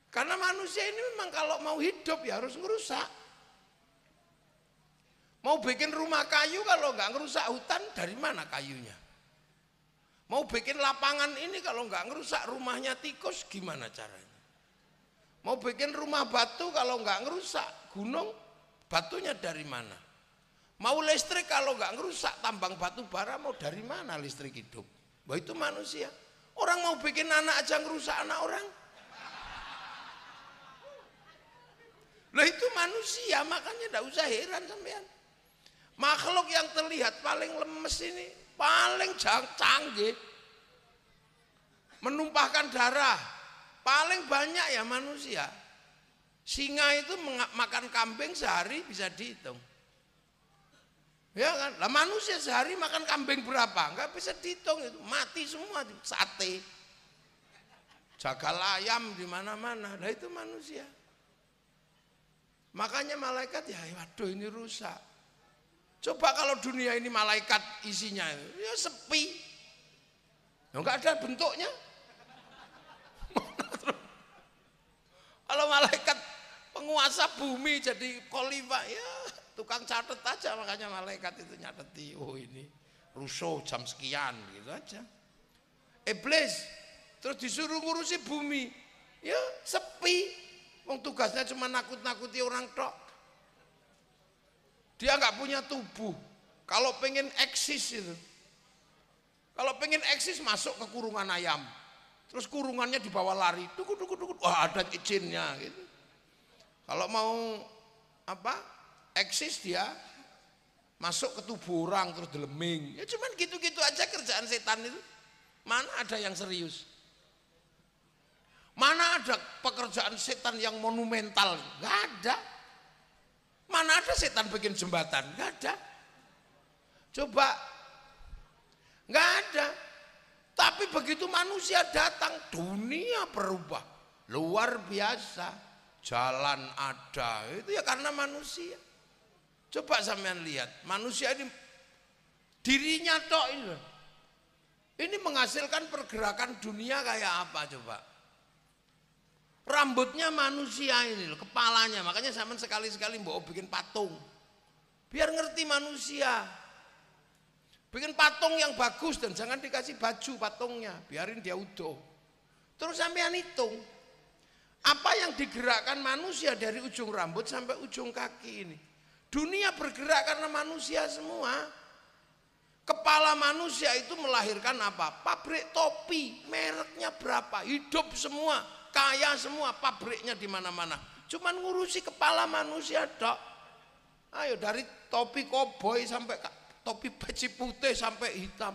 Karena manusia ini memang kalau mau hidup ya harus ngerusak. Mau bikin rumah kayu kalau nggak ngerusak hutan, dari mana kayunya? Mau bikin lapangan ini kalau nggak ngerusak rumahnya tikus, gimana caranya? Mau bikin rumah batu kalau nggak ngerusak gunung, batunya dari mana? Mau listrik kalau nggak ngerusak tambang batu bara, mau dari mana listrik hidup? Wah, itu manusia. Orang mau bikin anak aja ngerusak anak orang. Lah itu manusia, makanya tidak usah heran sampean. Makhluk yang terlihat paling lemes ini, paling canggih, menumpahkan darah, paling banyak ya manusia. Singa itu makan kambing sehari bisa dihitung. Ya kan? Lah manusia sehari makan kambing berapa? Enggak bisa dihitung itu, mati semua, sate. Jagal ayam di mana-mana. Nah itu manusia. Makanya malaikat ya waduh ini rusak. Coba kalau dunia ini malaikat isinya ya sepi. Enggak ada bentuknya. Kalau malaikat penguasa bumi jadi khalifah ya tukang catet aja, makanya malaikat itu nyateti oh ini rusuh jam sekian gitu aja. Iblis terus disuruh ngurusi bumi ya sepi, wong tugasnya cuma nakut-nakuti orang tok. Dia nggak punya tubuh. Kalau pengen eksis itu, kalau pengen eksis masuk ke kurungan ayam, terus kurungannya dibawa lari, dukut, wah ada izinnya gitu. Kalau mau apa eksis dia masuk ke tubuh orang terus deleming, ya cuman gitu-gitu aja kerjaan setan itu. Mana ada yang serius? Mana ada pekerjaan setan yang monumental? Nggak ada. Mana ada setan bikin jembatan? Nggak ada. Coba, nggak ada. Tapi begitu manusia datang, dunia berubah, luar biasa. Jalan ada, itu ya karena manusia. Coba sampean lihat, manusia ini dirinya tok ini. Ini menghasilkan pergerakan dunia kayak apa coba? Rambutnya manusia ini loh, kepalanya, makanya zaman sekali-sekali mbok bikin patung biar ngerti manusia. Bikin patung yang bagus dan jangan dikasih baju patungnya, biarin dia utuh. Terus sampean hitung apa yang digerakkan manusia dari ujung rambut sampai ujung kaki ini. Dunia bergerak karena manusia semua. Kepala manusia itu melahirkan apa? Pabrik topi, mereknya berapa? Hidup semua, kaya semua, pabriknya di mana-mana. Cuman ngurusi kepala manusia dok. Ayo dari topi koboi sampai topi peci putih sampai hitam.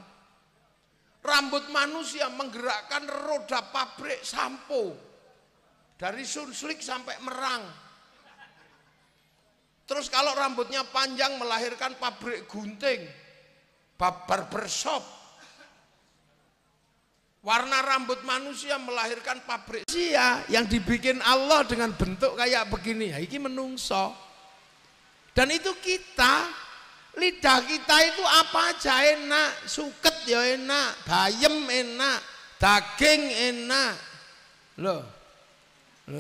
Rambut manusia menggerakkan roda pabrik sampo. Dari Sunslik sampai Merang. Terus kalau rambutnya panjang melahirkan pabrik gunting. Barbershop. Warna rambut manusia melahirkan pabrik manusia yang dibikin Allah dengan bentuk kayak begini. Ya, ini menungso. Dan itu kita, lidah kita itu apa aja enak, suket ya enak, bayem enak, daging enak. Loh,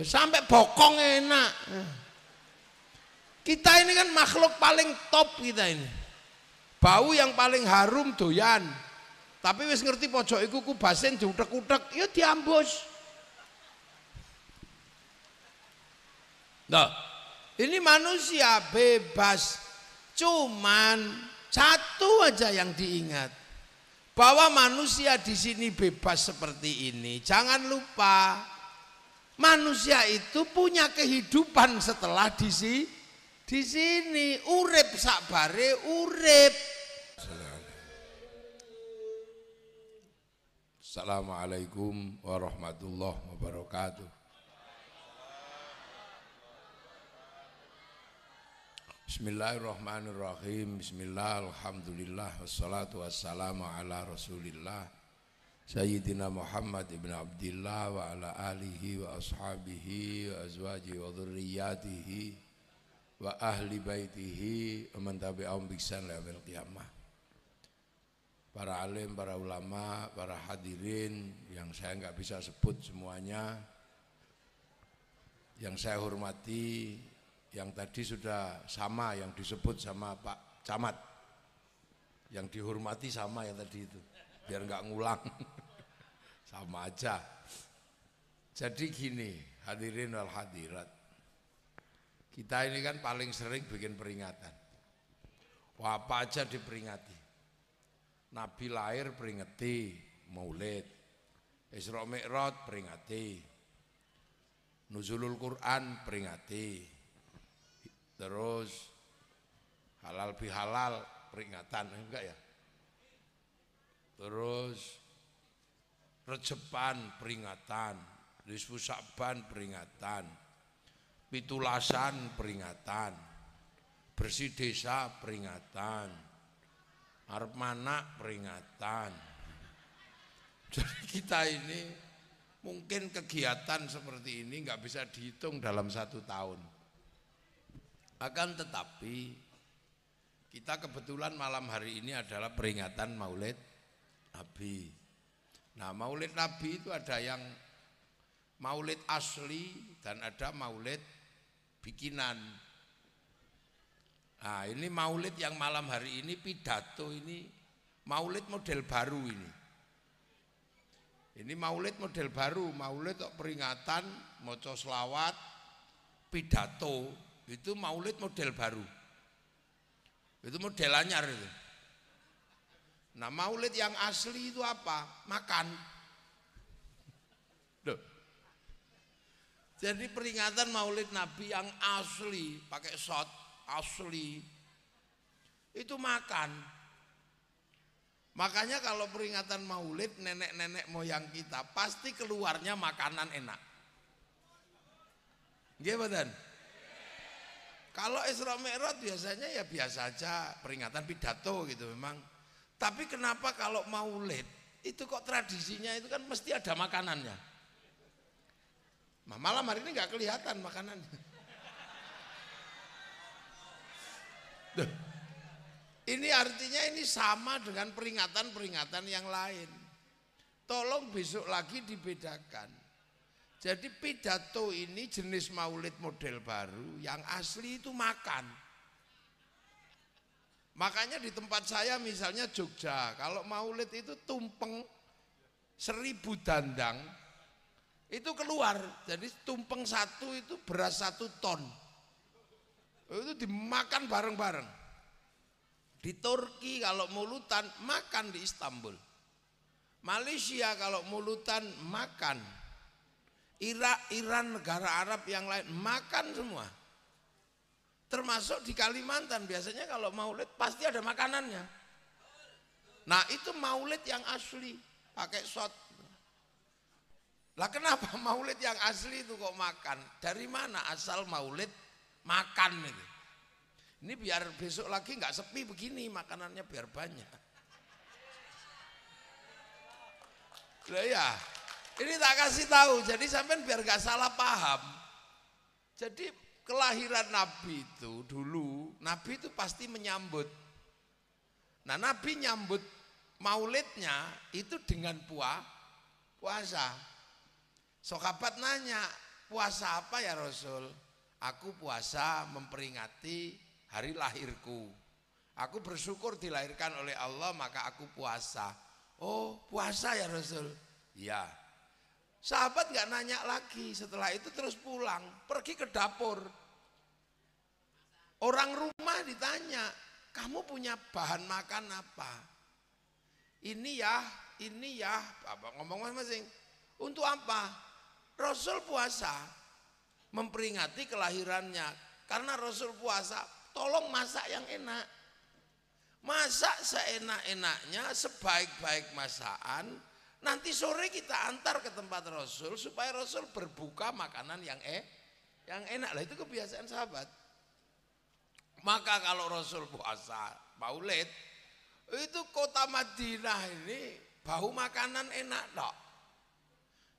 sampai bokong enak. Kita ini kan makhluk paling top kita ini. Bau yang paling harum doyan. Tapi wis ngerti pojok iku kubasen diutek-utek, ya diambus. Nah, ini manusia bebas. Cuman satu aja yang diingat. Bahwa manusia di sini bebas seperti ini. Jangan lupa manusia itu punya kehidupan setelah di sini urip sakbare urip. Assalamualaikum warahmatullahi wabarakatuh. Bismillahirrahmanirrahim. Bismillah, alhamdulillah, wassalatu wassalamu ala rasulillah Sayyidina Muhammad ibn Abdillah wa ala alihi wa ashabihi wa azwajihi wa dhurriyyatihi wa ahli baitihi wa man tabi'ahum bi ihsan ila yaumil qiyamah. Para alim, para ulama, para hadirin yang saya nggak bisa sebut semuanya, yang saya hormati, yang tadi sudah sama yang disebut sama Pak Camat, yang dihormati sama yang tadi itu, biar nggak ngulang, sama aja. Jadi gini, hadirin wal hadirat, kita ini kan paling sering bikin peringatan. Wah, apa aja diperingati. Nabi lahir peringati, Maulid. Isra Mi'raj peringati. Nuzulul Quran peringati. Terus halal bihalal peringatan, enggak ya? Terus Rejeban peringatan, Nisfu Sya'ban peringatan, Pitulasan peringatan, bersih desa peringatan, arep manak peringatan. Jadi kita ini mungkin kegiatan seperti ini nggak bisa dihitung dalam 1 tahun. Akan tetapi kita kebetulan malam hari ini adalah peringatan Maulid Nabi. Nah, Maulid Nabi itu ada yang Maulid asli dan ada Maulid bikinan. Nah, ini Maulid yang malam hari ini pidato ini Maulid model baru ini. Ini Maulid model baru, Maulid peringatan, maca selawat, pidato, itu Maulid model baru. Itu model anyar itu. Nah, Maulid yang asli itu apa? Makan. Loh. Jadi peringatan Maulid Nabi yang asli, pakai shot asli, itu makan. Makanya kalau peringatan Maulid nenek-nenek moyang kita pasti keluarnya makanan enak. Gimana? Kalau Isra Mi'raj biasanya ya biasa aja, peringatan pidato gitu memang. Tapi kenapa kalau Maulid itu kok tradisinya itu kan mesti ada makanannya. Nah, malam hari ini nggak kelihatan makanannya. Duh. Ini artinya ini sama dengan peringatan-peringatan yang lain. Tolong besok lagi dibedakan. Jadi pidato ini jenis Maulid model baru, yang asli itu makan. Makanya di tempat saya misalnya Jogja, kalau Maulid itu tumpeng 1000 dandang, itu keluar. Jadi tumpeng 1 itu beras 1 ton. Itu dimakan bareng-bareng. Di Turki kalau mulutan makan di Istanbul. Malaysia kalau mulutan makan. Irak, Iran, negara Arab yang lain makan semua. Termasuk di Kalimantan biasanya kalau Maulid pasti ada makanannya. Nah, itu Maulid yang asli, pakai shot. Lah kenapa Maulid yang asli itu kok makan? Dari mana asal Maulid makan itu? Ini biar besok lagi nggak sepi begini, makanannya biar banyak. Lah ya, ini tak kasih tahu, jadi sampean biar nggak salah paham. Jadi kelahiran Nabi itu dulu, Nabi itu pasti menyambut. Nah, Nabi nyambut Maulidnya itu dengan puasa. Sahabat nanya, puasa apa ya Rasul? Aku puasa memperingati hari lahirku. Aku bersyukur dilahirkan oleh Allah, maka aku puasa. Oh, puasa ya Rasul? Iya. Sahabat nggak nanya lagi, setelah itu terus pulang, pergi ke dapur. Orang rumah ditanya, kamu punya bahan makan apa? Ini ya, ngomong masing-masing. Untuk apa? Rasul puasa, memperingati kelahirannya. Karena Rasul puasa, tolong masak yang enak. Masak seenak-enaknya, sebaik-baik masakan. Nanti sore kita antar ke tempat Rasul supaya Rasul berbuka makanan yang enak. Lah itu kebiasaan sahabat. Maka kalau Rasul puasa Maulid, itu kota Madinah ini bau makanan enak dok.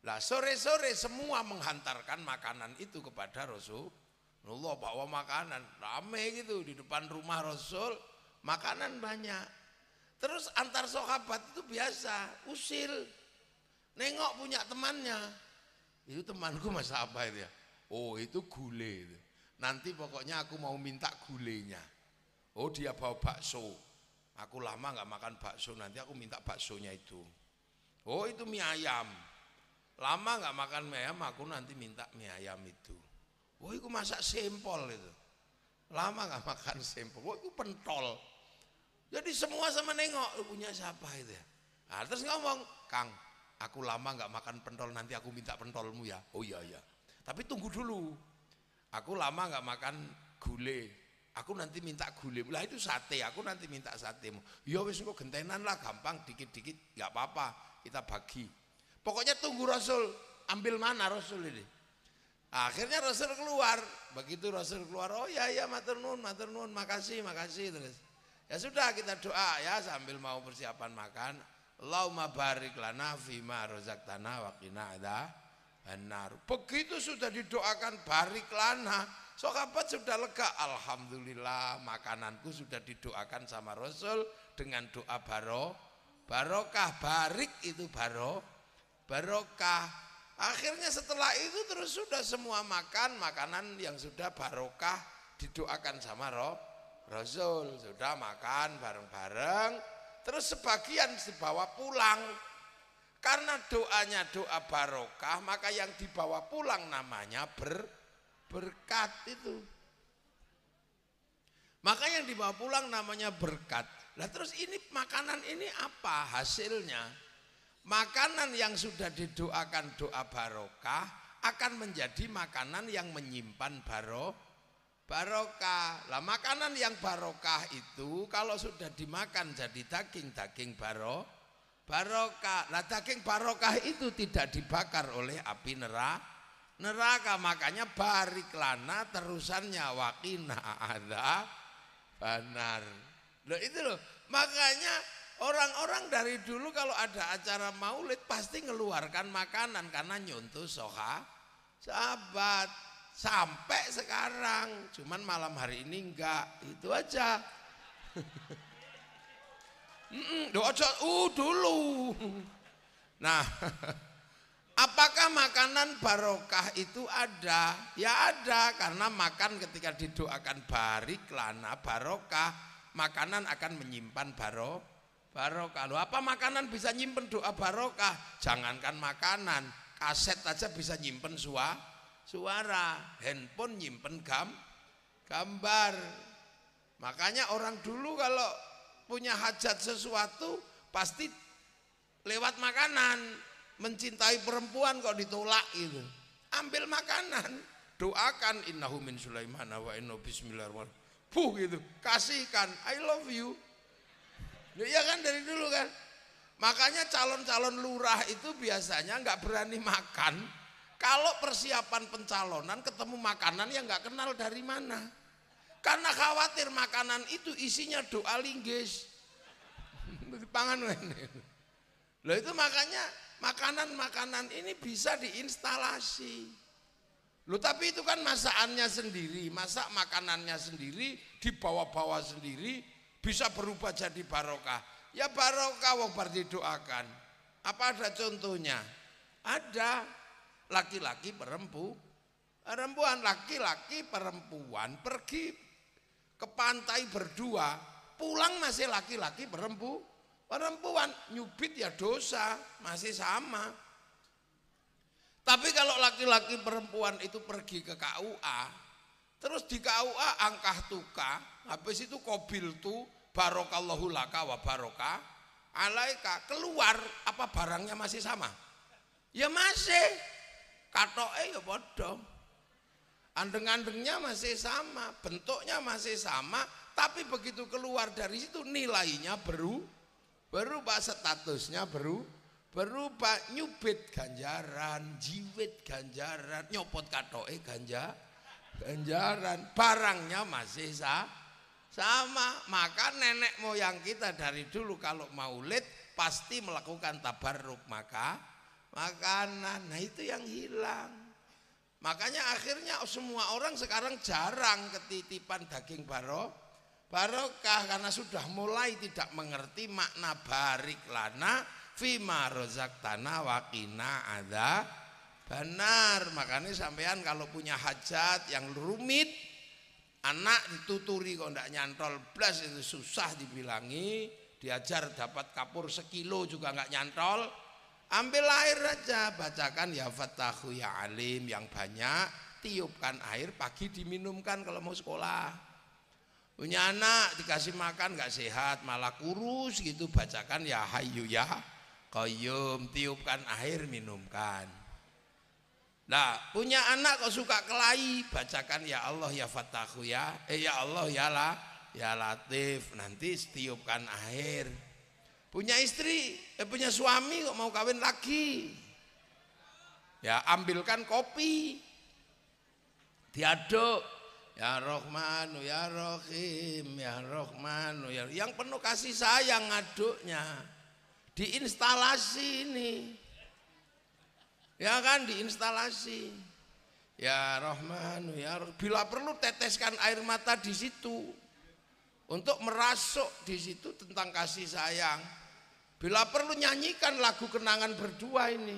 Lah sore-sore semua menghantarkan makanan itu kepada Rasulullah, bawa makanan rame gitu di depan rumah Rasul, makanan banyak. Terus antar sahabat itu biasa usil, nengok punya temannya, itu temanku masak apa itu ya? Oh itu gule. Nanti pokoknya aku mau minta gulenya. Oh dia bawa bakso. Aku lama nggak makan bakso, nanti aku minta baksonya itu. Oh itu mie ayam. Lama nggak makan mie ayam, aku nanti minta mie ayam itu. Oh itu masak sempol itu. Lama nggak makan sempol. Oh itu pentol. Jadi semua sama nengok, punya siapa itu ya. Nah, terus ngomong, Kang, aku lama nggak makan pentol, nanti aku minta pentolmu ya. Oh iya iya. Tapi tunggu dulu. Aku lama nggak makan gulai. Aku nanti minta gulai. Lah itu sate, aku nanti minta satemu. Ya wis kok gentenan lah, gampang dikit-dikit, nggak apa-apa, kita bagi. Pokoknya tunggu Rasul, ambil mana Rasul ini. Akhirnya Rasul keluar. Begitu Rasul keluar, oh ya ya matur nuwun, makasih terus. Ya sudah kita doa ya sambil mau persiapan makan. Allahumma barik lana fima razaqtana wa qina adzabannar. Begitu sudah didoakan barik lana, sahabat sudah lega. Alhamdulillah makananku sudah didoakan sama Rasul dengan doa barokah. Barik itu barokah. Akhirnya setelah itu terus sudah semua makan makanan yang sudah barokah didoakan sama Rasul. Sudah makan bareng-bareng. Terus sebagian dibawa pulang. Karena doanya doa barokah, maka yang dibawa pulang namanya berkat itu. Maka yang dibawa pulang namanya berkat. Nah terus ini makanan ini apa hasilnya? Makanan yang sudah didoakan doa barokah akan menjadi makanan yang menyimpan barokah. Lah makanan yang barokah itu kalau sudah dimakan jadi daging barokah. Lah daging barokah itu tidak dibakar oleh api neraka. Makanya barik lana terusannya waqina adzabannar. Loh itu loh. Makanya orang-orang dari dulu kalau ada acara maulid pasti ngeluarkan makanan karena nyuntuh sahabat. Sampai sekarang, cuman malam hari ini enggak, itu aja. Dulu. Nah, apakah makanan barokah itu ada? Ya ada, karena makan ketika didoakan barik lana barokah, makanan akan menyimpan barokah. Loh, apa makanan bisa nyimpen doa barokah? Jangankan makanan, kaset aja bisa nyimpen suara, handphone nyimpen gambar. Makanya orang dulu kalau punya hajat sesuatu pasti lewat makanan. Mencintai perempuan kok ditolak itu, ambil makanan, doakan innahu min Sulaiman wa innahu bismillahirrahmanirrahim. Gitu, kasihkan I love you. Ya kan dari dulu kan. Makanya calon-calon lurah itu biasanya nggak berani makan. Kalau persiapan pencalonan ketemu makanan yang nggak kenal dari mana, karena khawatir makanan itu isinya doa linggis. Pangan loh itu makanya makanan-makanan ini bisa diinstalasi. Loh tapi itu kan masakannya sendiri, masak makanannya sendiri, dibawa-bawa sendiri, bisa berubah jadi barokah. Ya barokah wong bar didoakan. Apa ada contohnya? Ada. Laki-laki perempuan, laki-laki perempuan pergi ke pantai berdua, pulang masih laki-laki perempuan, nyubit ya dosa, masih sama. Tapi kalau laki-laki perempuan itu pergi ke KUA, terus di KUA angkah tuka, habis itu kobil tu barokallahu laka wa barokah alaika, keluar apa barangnya masih sama? Ya masih. Katoke ya bodoh, andeng-andengnya masih sama, bentuknya masih sama, tapi begitu keluar dari situ nilainya berubah, statusnya berubah, nyubit ganjaran, jiwit ganjaran, nyopot katoke ganjaran, barangnya masih sama. Maka nenek moyang kita dari dulu kalau maulid pasti melakukan tabarruk makanan. Nah itu yang hilang. Makanya akhirnya semua orang sekarang jarang ketitipan daging barokah karena sudah mulai tidak mengerti makna barik lana fima razaqtana wa qina Benar, makanya sampean kalau punya hajat yang rumit, anak dituturi kok ndak nyantol blas itu susah dibilangi, diajar dapat kapur sekilo juga nggak nyantol, ambil air aja, bacakan ya Fattahu ya Alim yang banyak, tiupkan air pagi diminumkan kalau mau sekolah. Punya anak dikasih makan nggak sehat malah kurus gitu, bacakan ya Hayyu ya Qayyum, tiupkan air minumkan. Nah, punya anak kok suka kelahi, bacakan ya Allah ya Fattahu ya Allah ya Latif, nanti tiupkan air. Punya istri, punya suami kok mau kawin lagi, ya ambilkan kopi, diaduk, ya Rahmanu ya Rahim, ya Rahmanu ya, yang penuh kasih sayang ngaduknya, diinstalasi ini. Ya kan, diinstalasi. Ya Rahman, ya bila perlu teteskan air mata di situ untuk merasuk di situ tentang kasih sayang. Bila perlu nyanyikan lagu kenangan berdua ini.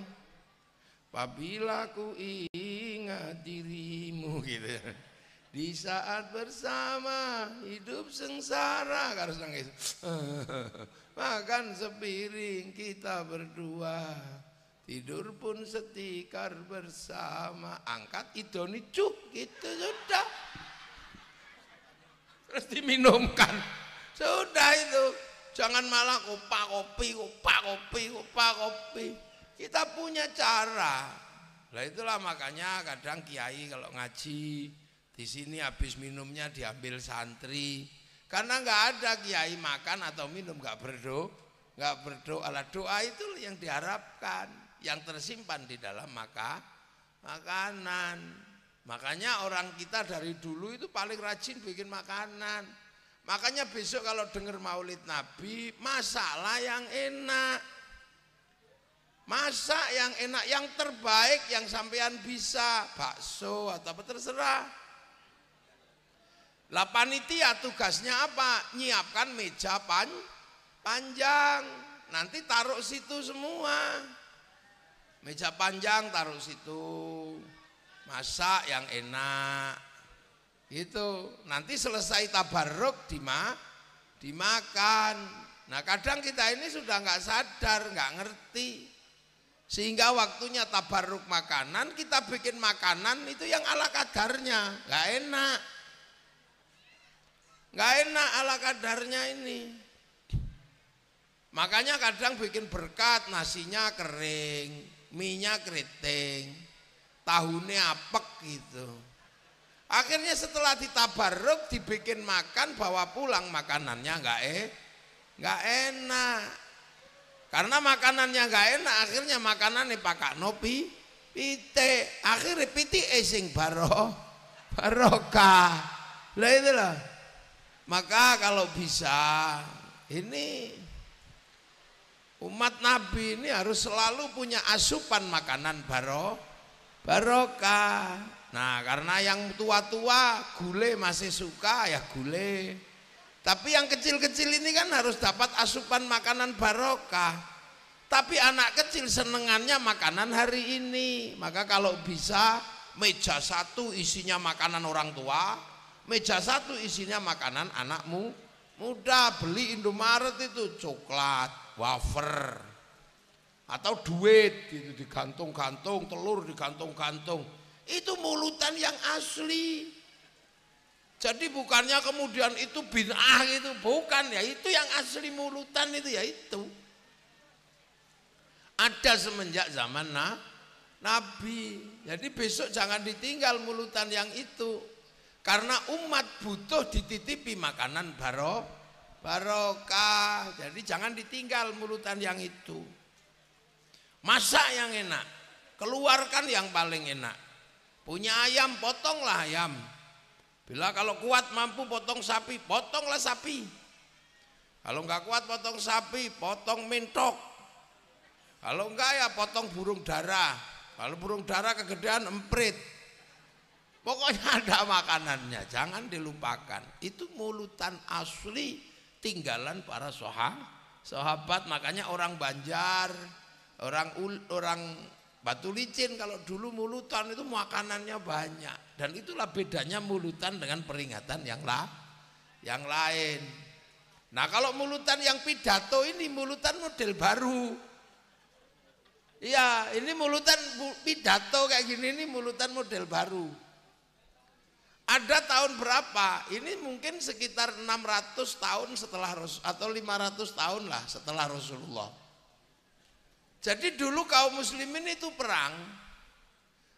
Apabila ku ingat dirimu gitu. Di saat bersama hidup sengsara harus nangis. Makan sepiring kita berdua. Tidur pun setikar bersama, angkat idoni cuk gitu sudah. Terus diminumkan. Sudah itu. Jangan malah kupak kopi. Kita punya cara. Lah itulah makanya kadang kiai kalau ngaji di sini habis minumnya diambil santri. Karena nggak ada kiai makan atau minum nggak berdoa. Doa itu yang diharapkan, yang tersimpan di dalam makanan. Makanya orang kita dari dulu itu paling rajin bikin makanan. Makanya besok kalau dengar Maulid Nabi, masaklah yang enak. Masak yang enak, yang terbaik yang sampean bisa, bakso atau apa terserah. Lah panitia tugasnya apa? Nyiapkan meja panjang. Nanti taruh situ semua. Meja panjang taruh situ, masak yang enak, gitu. Nanti selesai tabarruk dimakan. Nah kadang kita ini sudah nggak sadar, nggak ngerti, sehingga waktunya tabarruk makanan kita bikin makanan itu yang ala kadarnya, nggak enak ala kadarnya ini. Makanya kadang bikin berkat, nasinya kering, minyak keriting, tahunya apek gitu. Akhirnya setelah ditabarruk dibikin makan, bawa pulang makanannya nggak enak. Karena makanannya nggak enak, akhirnya makanannya pakai nopi pite. Akhirnya piti sing barokah. Lah itulah. Maka kalau bisa ini umat Nabi ini harus selalu punya asupan makanan barokah. Nah karena yang tua-tua gule masih suka ya gule. Tapi yang kecil-kecil ini kan harus dapat asupan makanan barokah. Tapi anak kecil senengannya makanan hari ini. Maka kalau bisa meja satu isinya makanan orang tua, meja satu isinya makanan anakmu muda. Beli Indomaret itu coklat, wafer, atau duit gitu digantung-gantung, telur digantung-gantung. Itu mulutan yang asli. Jadi bukannya kemudian itu bid'ah gitu, bukan ya, itu yang asli mulutan itu ya itu. Ada semenjak zaman Nabi. Jadi besok jangan ditinggal mulutan yang itu. Karena umat butuh dititipi makanan barokah. Jadi jangan ditinggal mulutan yang itu. Masak yang enak, keluarkan yang paling enak. Punya ayam, potonglah ayam. Bila kalau kuat mampu potong sapi, potonglah sapi. Kalau enggak kuat potong sapi, potong mentok. Kalau enggak ya potong burung dara. Kalau burung dara kegedean emprit. Pokoknya ada makanannya, jangan dilupakan. Itu mulutan asli tinggalan para sahabat. Makanya orang Banjar, orang Batu licin kalau dulu mulutan itu makanannya banyak. Dan itulah bedanya mulutan dengan peringatan yang lain. Nah kalau mulutan yang pidato ini mulutan model baru. Iya, ini mulutan pidato kayak gini, ini mulutan model baru. Ada tahun berapa? Ini mungkin sekitar 600 tahun setelah atau 500 tahun lah setelah Rasulullah. Jadi dulu kaum muslimin itu perang,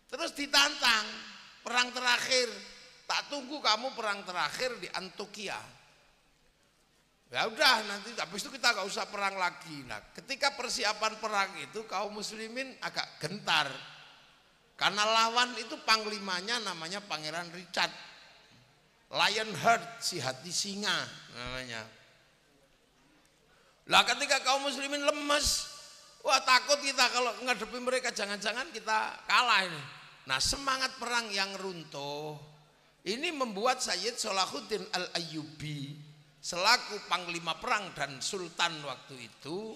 terus ditantang, perang terakhir. Tak tunggu kamu perang terakhir di Antokia. Ya udah nanti habis itu kita gak usah perang lagi. Nah ketika persiapan perang itu kaum muslimin agak gentar. Karena lawan itu panglimanya namanya Pangeran Richard. Lionheart, si hati singa namanya. Lah ketika kaum muslimin lemes, wah takut kita kalau ngadepi mereka, jangan-jangan kita kalah ini. Nah semangat perang yang runtuh ini membuat Sayyid Salahuddin Al-Ayyubi selaku panglima perang dan sultan waktu itu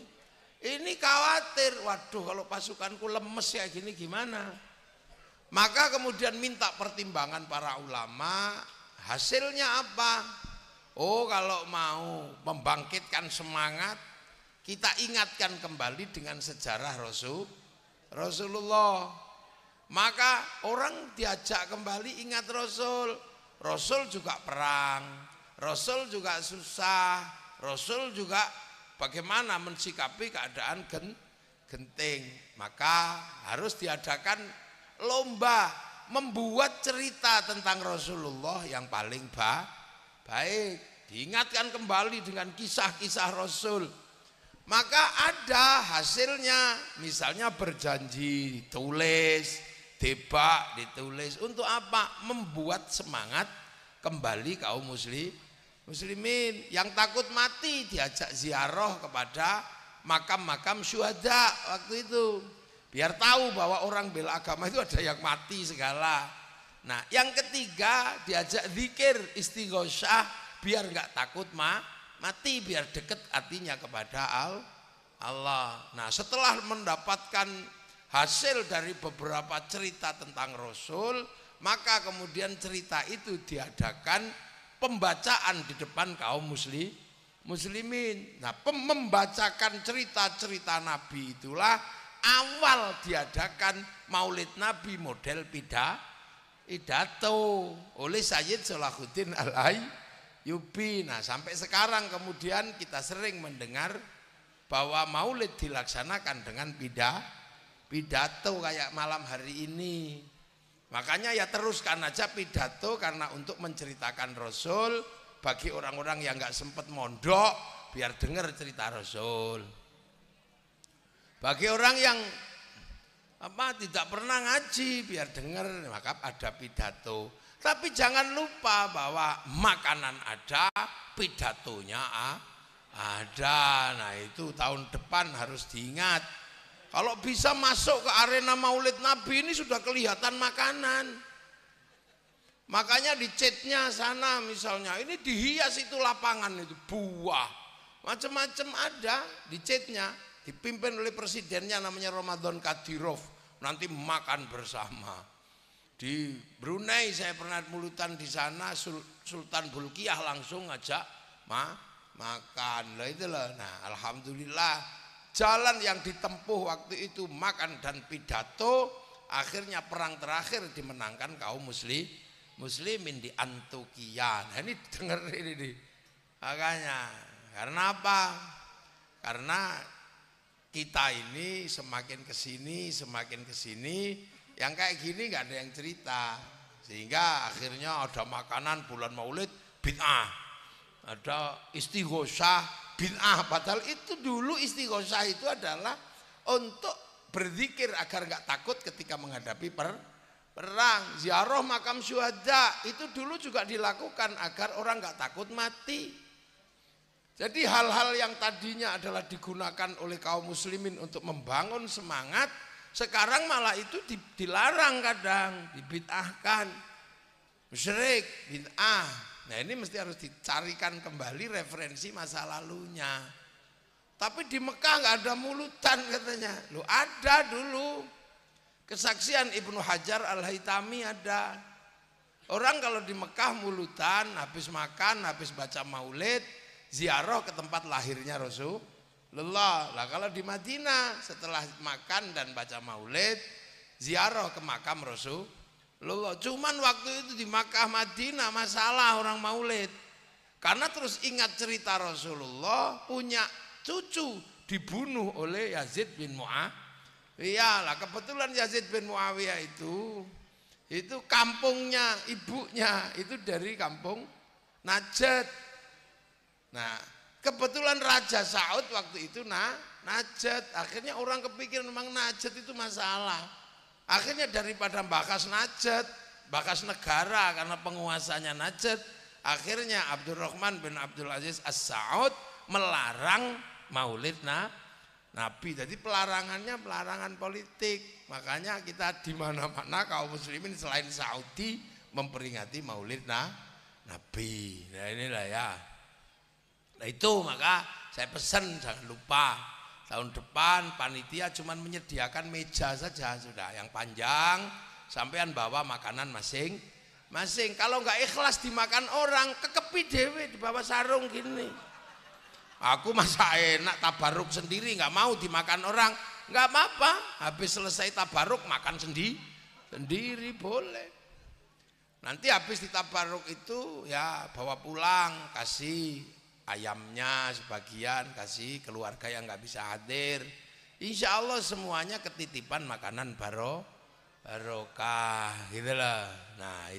ini khawatir, waduh kalau pasukanku lemes ya gini gimana. Maka kemudian minta pertimbangan para ulama. Hasilnya apa? Oh kalau mau membangkitkan semangat, kita ingatkan kembali dengan sejarah Rasulullah. Maka orang diajak kembali ingat Rasul. Rasul juga perang, Rasul juga susah, Rasul juga bagaimana mensikapi keadaan genting. Maka harus diadakan lomba membuat cerita tentang Rasulullah yang paling baik. Diingatkan kembali dengan kisah-kisah Rasul. Maka ada hasilnya, misalnya berjanji ditulis, debak ditulis. Untuk apa? Membuat semangat kembali kaum muslimin. Yang takut mati diajak ziarah kepada makam-makam syuhada waktu itu. Biar tahu bahwa orang bela agama itu ada yang mati segala. Nah yang ketiga diajak zikir istighosah biar nggak takut mati, biar dekat hatinya kepada Allah. Nah setelah mendapatkan hasil dari beberapa cerita tentang Rasul, maka kemudian cerita itu diadakan pembacaan di depan kaum muslimin. Nah membacakan cerita-cerita Nabi itulah awal diadakan Maulid Nabi model pidato oleh Sayyid Salahuddin Al-Ayyubi. Nah sampai sekarang kemudian kita sering mendengar bahwa Maulid dilaksanakan dengan pidato kayak malam hari ini. Makanya ya teruskan aja pidato, karena untuk menceritakan Rasul bagi orang-orang yang nggak sempat mondok biar dengar cerita Rasul. Bagi orang yang tidak pernah ngaji biar dengar, maka ada pidato. Tapi jangan lupa bahwa makanan ada, pidatonya ada. Nah itu tahun depan harus diingat. Kalau bisa masuk ke arena Maulid Nabi ini sudah kelihatan makanan. Makanya di catnya sana misalnya, ini dihias itu lapangan itu buah. Macam-macam ada di catnya. Dipimpin oleh presidennya namanya Ramadan Kadyrov, nanti makan bersama. Di Brunei saya pernah mulutan di sana, Sultan Bolkiah langsung ngajak makan. Lah itulah. Nah, alhamdulillah jalan yang ditempuh waktu itu makan dan pidato, akhirnya perang terakhir dimenangkan kaum muslimin di Antokia. Nah, ini dengar ini nih. Makanya karena apa? Karena kita ini semakin kesini yang kayak gini nggak ada yang cerita, sehingga akhirnya ada makanan bulan Maulid bid'ah, ada istighosah bid'ah. Padahal itu dulu istighosah itu adalah untuk berzikir agar nggak takut ketika menghadapi perang. Ziarah makam syuhada itu dulu juga dilakukan agar orang nggak takut mati. Jadi hal-hal yang tadinya adalah digunakan oleh kaum muslimin untuk membangun semangat, sekarang malah itu dilarang kadang, dibid'ahkan. Musyrik, bid'ah. Nah ini mesti harus dicarikan kembali referensi masa lalunya. Tapi di Mekah nggak ada mulutan katanya. Loh ada dulu. Kesaksian Ibnu Hajar Al-Haytami ada. Orang kalau di Mekah mulutan, habis makan, habis baca maulid, ziarah ke tempat lahirnya Rasulullah. Lah kalau di Madinah setelah makan dan baca maulid, ziarah ke makam Rasulullah. Cuman waktu itu di Makkah Madinah masalah orang maulid. Karena terus ingat cerita Rasulullah punya cucu dibunuh oleh Yazid bin Mu'awiyah. Iyalah, kebetulan Yazid bin Mu'awiyah itu kampungnya ibunya itu dari kampung Najd. Nah, kebetulan Raja Saud waktu itu Najd. Akhirnya orang kepikiran memang Najd itu masalah. Akhirnya daripada bakas Najd, bakas negara karena penguasanya Najd, akhirnya Abdurrahman bin Abdul Aziz As-Saud melarang maulid Nabi. Jadi pelarangannya pelarangan politik. Makanya kita di mana-mana kaum muslimin selain Saudi memperingati maulid Nabi. Nah inilah ya. Nah itu maka saya pesan jangan lupa tahun depan panitia cuma menyediakan meja saja sudah yang panjang, sampean bawa makanan masing-masing. Kalau nggak ikhlas dimakan orang, kekepi dewe di bawah sarung gini. Aku masa enak tabaruk sendiri nggak mau dimakan orang, nggak apa-apa. Habis selesai tabaruk makan sendiri boleh. Nanti habis ditabaruk itu ya bawa pulang, kasih ayamnya sebagian, kasih keluarga yang nggak bisa hadir. Insya Allah semuanya ketitipan makanan barokah, gitulah. Nah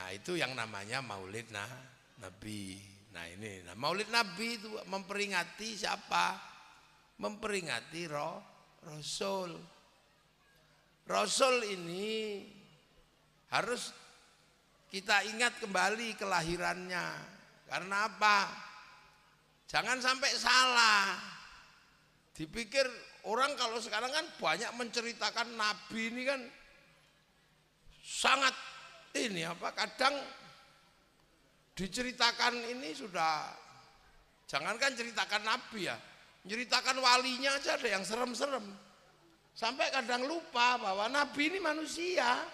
itu yang namanya maulid Nabi. Nah ini maulid Nabi itu memperingati siapa? Memperingati Rasul. Rasul ini harus kita ingat kembali kelahirannya. Karena apa? Jangan sampai salah. Dipikir orang kalau sekarang kan banyak menceritakan Nabi ini kan sangat kadang diceritakan ini sudah, jangankan ceritakan Nabi ya, menceritakan walinya aja ada yang serem-serem. Sampai kadang lupa bahwa Nabi ini manusia.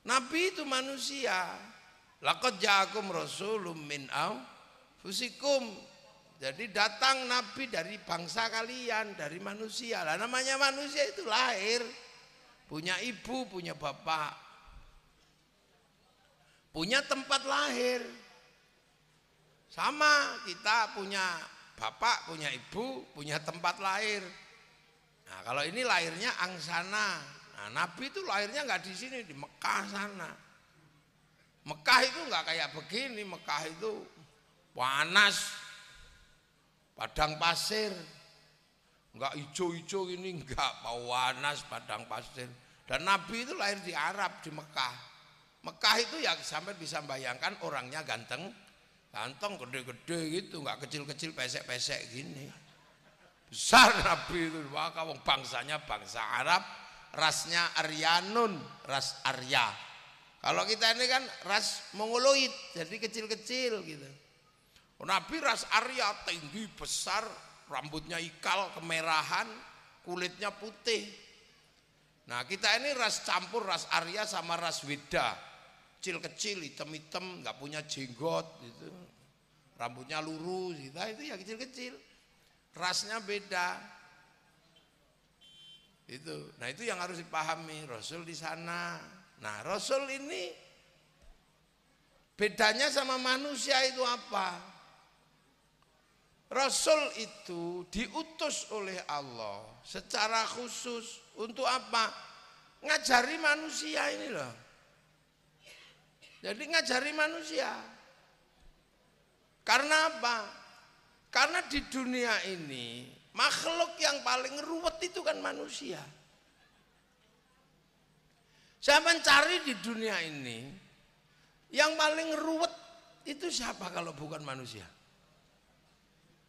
Nabi itu manusia. Laqad ja'akum rasulun min anfusikum. Jadi datang Nabi dari bangsa kalian, dari manusia. Lah namanya manusia itu lahir, punya ibu, punya bapak, punya tempat lahir. Sama kita punya bapak, punya ibu, punya tempat lahir. Nah kalau ini lahirnya angsana. Nah Nabi itu lahirnya nggak di sini, di Mekah sana. Mekah itu nggak kayak begini. Mekah itu panas, padang pasir, nggak hijau-hijau ini, nggak panas, padang pasir. Dan Nabi itu lahir di Arab, di Mekah. Mekah itu ya sampai bisa bayangkan orangnya ganteng, gede-gede gitu, nggak kecil-kecil, pesek-pesek gini. Besar Nabi itu, maka bangsanya bangsa Arab, rasnya Aryanun, ras Arya. Kalau kita ini kan ras Mongoloid, jadi kecil-kecil gitu. Nabi ras Arya, tinggi, besar, rambutnya ikal, kemerahan, kulitnya putih. Nah kita ini ras campur, ras Arya sama ras Weda. Kecil-kecil, hitam-hitam, nggak punya jenggot gitu. Rambutnya lurus gitu. Itu ya kecil-kecil. Rasnya beda. Itu. Nah, itu yang harus dipahami Rasul di sana. Nah, Rasul ini bedanya sama manusia itu apa? Rasul itu diutus oleh Allah secara khusus untuk apa? Ngajari manusia ini loh. Jadi ngajari manusia. Karena apa? Karena di dunia ini makhluk yang paling ruwet itu kan manusia. Saya mencari di dunia ini yang paling ruwet itu siapa kalau bukan manusia?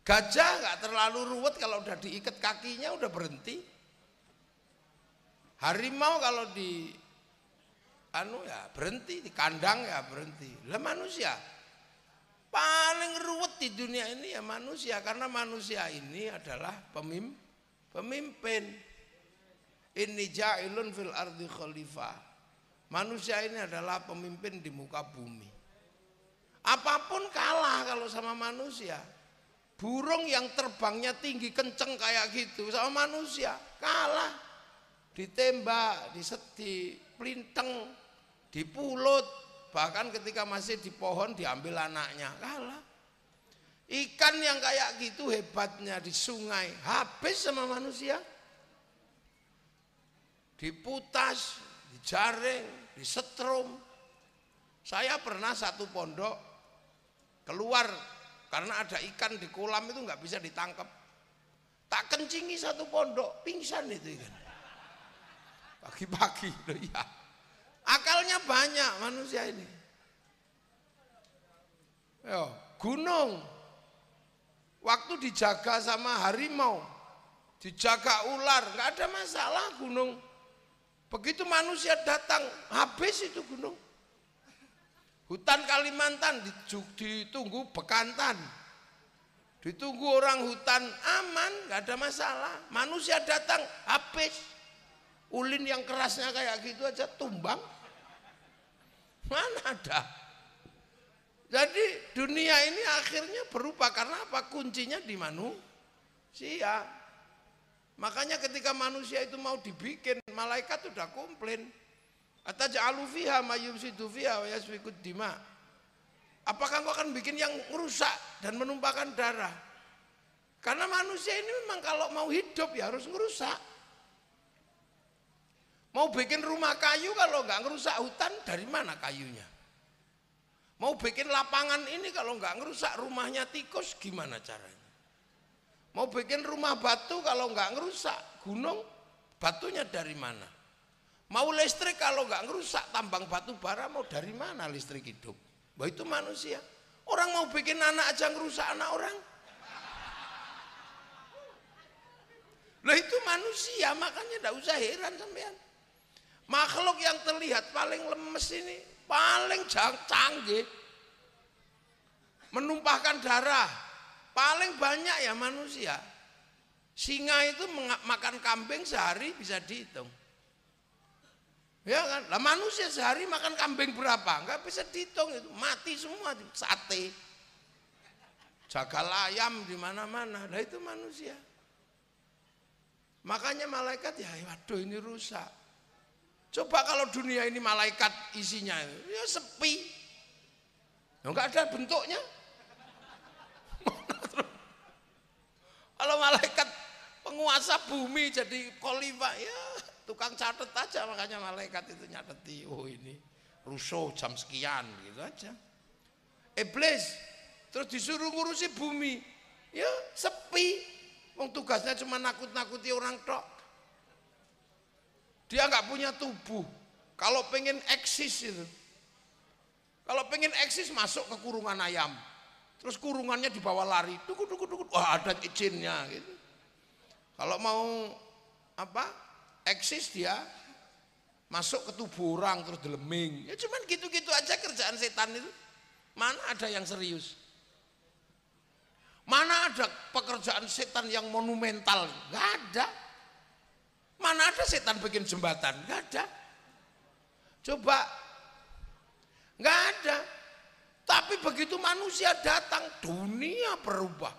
Gajah nggak terlalu ruwet, kalau udah diikat kakinya udah berhenti. Harimau kalau di ya berhenti, di kandang ya berhenti. Lah manusia paling ruwet di dunia ini ya manusia, karena manusia ini adalah pemimpin. Inni ja'ilun fil ardi khalifah. Manusia ini adalah pemimpin di muka bumi. Apapun kalah kalau sama manusia. Burung yang terbangnya tinggi kenceng kayak gitu sama manusia kalah. Ditembak, diseti, pelinteng, dipulut, bahkan ketika masih di pohon diambil anaknya, kalah. Ikan yang kayak gitu hebatnya di sungai habis sama manusia. Diputas, dijaring, disetrum. Saya pernah satu pondok keluar karena ada ikan di kolam itu nggak bisa ditangkap. Tak kencingi satu pondok, pingsan itu ikan. Pagi-pagi loh ya. Akalnya banyak manusia ini. Yo, gunung. Waktu dijaga sama harimau, dijaga ular, nggak ada masalah gunung. Begitu manusia datang, habis itu gunung. Hutan Kalimantan ditunggu bekantan. Ditunggu orang hutan aman, nggak ada masalah. Manusia datang, habis. Ulin yang kerasnya kayak gitu aja tumbang. Mana ada? Jadi dunia ini akhirnya berubah karena apa? Kuncinya di manusia. Makanya ketika manusia itu mau dibikin, malaikat sudah komplain. Ataj'alu fiha ma yufsidu fiha wa yasfikud dima. Apakah engkau akan bikin yang merusak dan menumpahkan darah? Karena manusia ini memang kalau mau hidup ya harus merusak. Mau bikin rumah kayu kalau nggak ngerusak hutan, dari mana kayunya? Mau bikin lapangan ini kalau nggak ngerusak rumahnya tikus, gimana caranya? Mau bikin rumah batu kalau nggak ngerusak gunung, batunya dari mana? Mau listrik kalau nggak ngerusak tambang batu bara, mau dari mana listrik hidup? Bahwa itu manusia. Orang mau bikin anak aja ngerusak anak orang. Lah itu manusia, makanya nggak usah heran sampean. Makhluk yang terlihat paling lemes ini, paling canggih, menumpahkan darah, paling banyak ya manusia. Singa itu makan kambing sehari bisa dihitung. Ya kan? Lah manusia sehari makan kambing berapa? Enggak bisa dihitung itu, mati semua, sate. Jagal ayam di mana-mana. Lah itu manusia. Makanya malaikat ya waduh ini rusak. Coba kalau dunia ini malaikat isinya ya sepi. Enggak ada bentuknya. Kalau malaikat penguasa bumi jadi khalifah ya tukang catet aja, makanya malaikat itu nyateti, oh ini rusuh jam sekian gitu aja. Iblis terus disuruh ngurusi bumi, ya sepi. Wong tugasnya cuma nakut-nakuti orang tok. Dia nggak punya tubuh. Kalau pengen eksis itu, kalau pengen eksis masuk ke kurungan ayam, terus kurungannya dibawa lari, wah ada izinnya gitu. Kalau mau apa eksis dia masuk ke tubuh orang terus deleming. Ya cuman gitu-gitu aja kerjaan setan itu. Mana ada yang serius? Mana ada pekerjaan setan yang monumental? Nggak ada. Mana ada setan bikin jembatan? Nggak ada. Coba, nggak ada. Tapi begitu manusia datang, dunia berubah.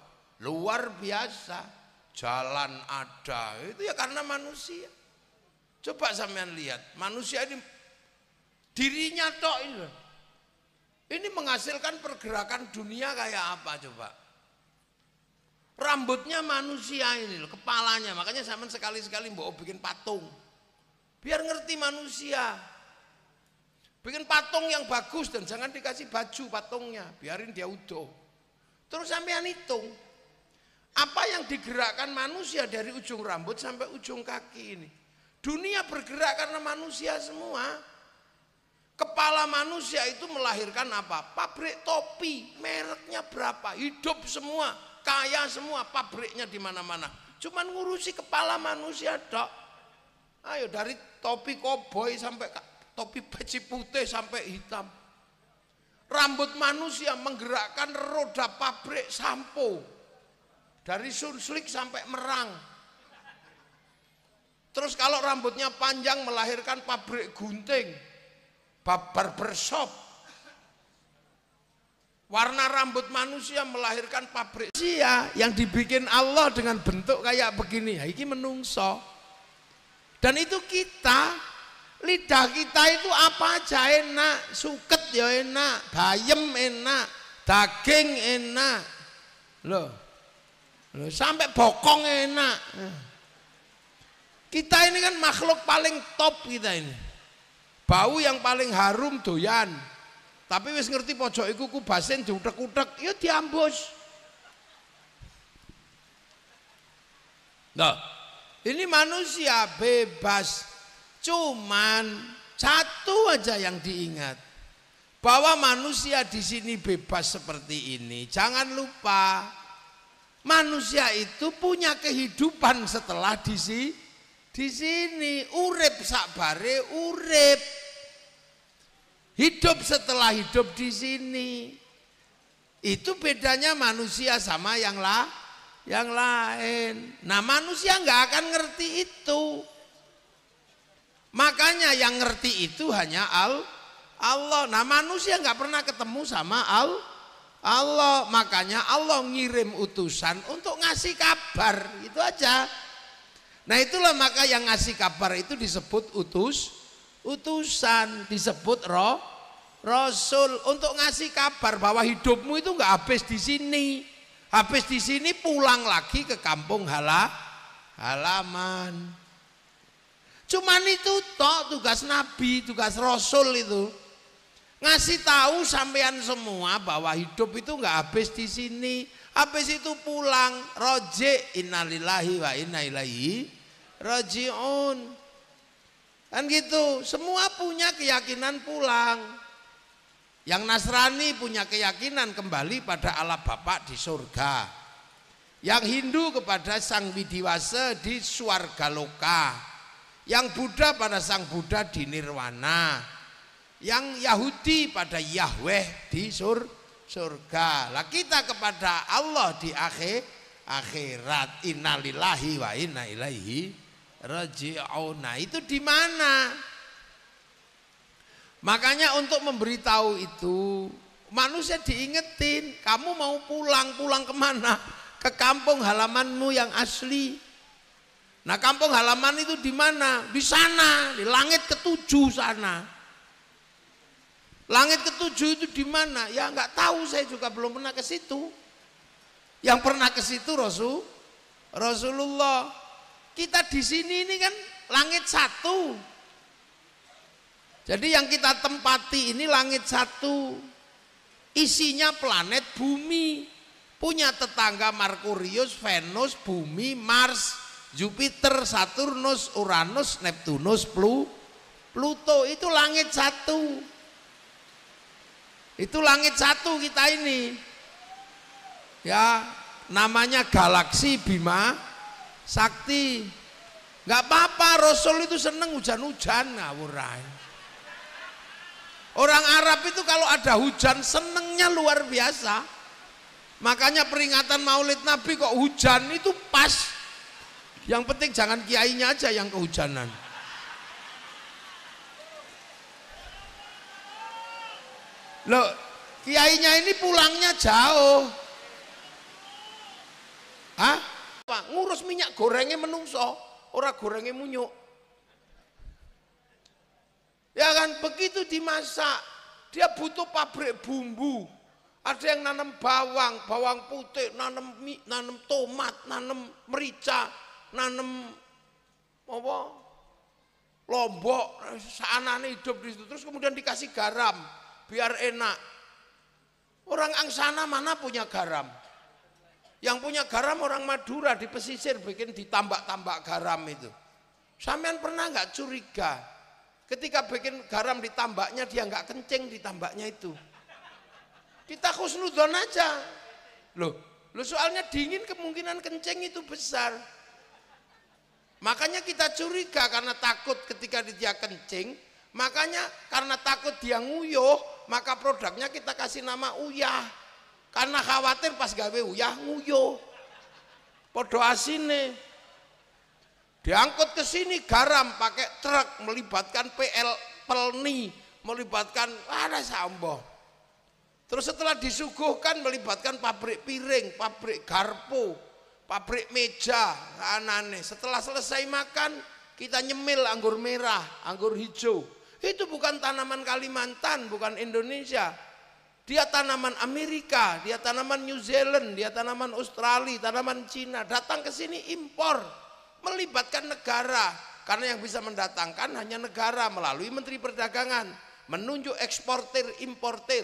Luar biasa. Jalan ada. Itu ya karena manusia. Coba sampean lihat, manusia ini dirinya tok ini. Ini menghasilkan pergerakan dunia kayak apa coba? Rambutnya manusia ini loh, kepalanya. Makanya sampean sekali-sekali mbok bikin patung. Biar ngerti manusia. Bikin patung yang bagus dan jangan dikasih baju patungnya, biarin dia utuh. Terus sampean hitung apa yang digerakkan manusia dari ujung rambut sampai ujung kaki ini. Dunia bergerak karena manusia semua. Kepala manusia itu melahirkan apa? Pabrik topi, mereknya berapa? Hidup semua, kaya semua, pabriknya di mana-mana. Cuman ngurusi kepala manusia dok. Ayo dari topi koboi sampai topi peci putih sampai hitam. Rambut manusia menggerakkan roda pabrik sampo. Dari Sunslik sampai Merang. Terus kalau rambutnya panjang melahirkan pabrik gunting, barbershop. Warna rambut manusia melahirkan pabrik manusia yang dibikin Allah dengan bentuk kayak begini. Ya, ini menungso. Dan itu kita, lidah kita itu apa aja enak, suket ya enak, bayem enak, daging enak. Loh, sampai bokong enak. Kita ini kan makhluk paling top kita ini. Bau yang paling harum doyan. Tapi wis ngerti pojok iku kubasen diutek-utek, ya diambus. Nah, ini manusia bebas. Cuman satu aja yang diingat. Bahwa manusia di sini bebas seperti ini. Jangan lupa, manusia itu punya kehidupan setelah di sini, urip sakbare urip, hidup setelah hidup di sini. Itu bedanya manusia sama yang lain. Nah, manusia nggak akan ngerti itu. Makanya yang ngerti itu hanya Allah. Nah, manusia nggak pernah ketemu sama Allah. Makanya Allah ngirim utusan untuk ngasih kabar, itu aja. Nah, itulah maka yang ngasih kabar itu disebut utusan, disebut rasul, untuk ngasih kabar bahwa hidupmu itu nggak habis di sini. Habis di sini pulang lagi ke kampung halaman. Cuman itu toh tugas nabi, tugas rasul itu. Ngasih tahu sampean semua bahwa hidup itu nggak habis di sini. Habis itu pulang, roji, innalillahi wa inna ilaihi rajiun. Kan gitu, semua punya keyakinan pulang. Yang Nasrani punya keyakinan kembali pada Allah Bapa di surga. Yang Hindu kepada Sang Widiwasa di Swargaloka. Yang Buddha pada Sang Buddha di Nirwana. Yang Yahudi pada Yahweh di surga. Lah kita kepada Allah di akhirat. Innalillahi wa inna ilaihi raji'un. Nah, itu di mana? Makanya untuk memberitahu itu manusia diingetin, kamu mau pulang kemana? Ke kampung halamanmu yang asli. Nah, kampung halaman itu di mana? Di sana, di langit ketujuh sana. Langit ketujuh itu di mana? Ya nggak tahu, saya juga belum pernah ke situ. Yang pernah ke situ Rasulullah. Kita di sini ini kan langit satu. Jadi yang kita tempati ini langit satu. Isinya planet bumi. Punya tetangga Merkurius, Venus, bumi, Mars, Jupiter, Saturnus, Uranus, Neptunus, Pluto. Itu langit satu. Itu langit satu kita ini. Ya, namanya galaksi Bima Sakti. Nggak apa-apa, Rasul itu seneng hujan-hujan ngawur aja. Orang Arab itu kalau ada hujan senengnya luar biasa. Makanya peringatan Maulid Nabi kok hujan itu pas. Yang penting jangan kiainya aja yang kehujanan. Loh, kiainya ini pulangnya jauh. Hah? Pak, ngurus minyak gorengnya menungso, ora gorengnya munyuk. Ya kan, begitu dimasak, dia butuh pabrik bumbu. Ada yang nanam bawang putih, nanam tomat, nanam merica, nanam apa? Lombok, seanane hidup di situ. Terus kemudian dikasih garam biar enak. Orang angsana mana punya garam? Yang punya garam orang Madura di pesisir bikin ditambak-tambak garam itu. Sampean pernah nggak curiga? Ketika bikin garam ditambaknya dia nggak kencing ditambaknya itu. Kita khusnudon aja. Loh soalnya dingin kemungkinan kencing itu besar. Makanya kita curiga karena takut ketika dia kencing. Makanya karena takut dia nguyuh, maka produknya kita kasih nama uyah. Karena khawatir pas gawe uyah nguyuh. Podo asine. Diangkut ke sini garam pakai truk, melibatkan pelni, melibatkan ada sambo. Terus setelah disuguhkan melibatkan pabrik piring, pabrik garpu, pabrik meja, anane. Setelah selesai makan kita nyemil anggur merah, anggur hijau. Itu bukan tanaman Kalimantan, bukan Indonesia. Dia tanaman Amerika, dia tanaman New Zealand, dia tanaman Australia, tanaman Cina. Datang ke sini impor, melibatkan negara. Karena yang bisa mendatangkan hanya negara melalui Menteri Perdagangan, menunjuk eksportir importir.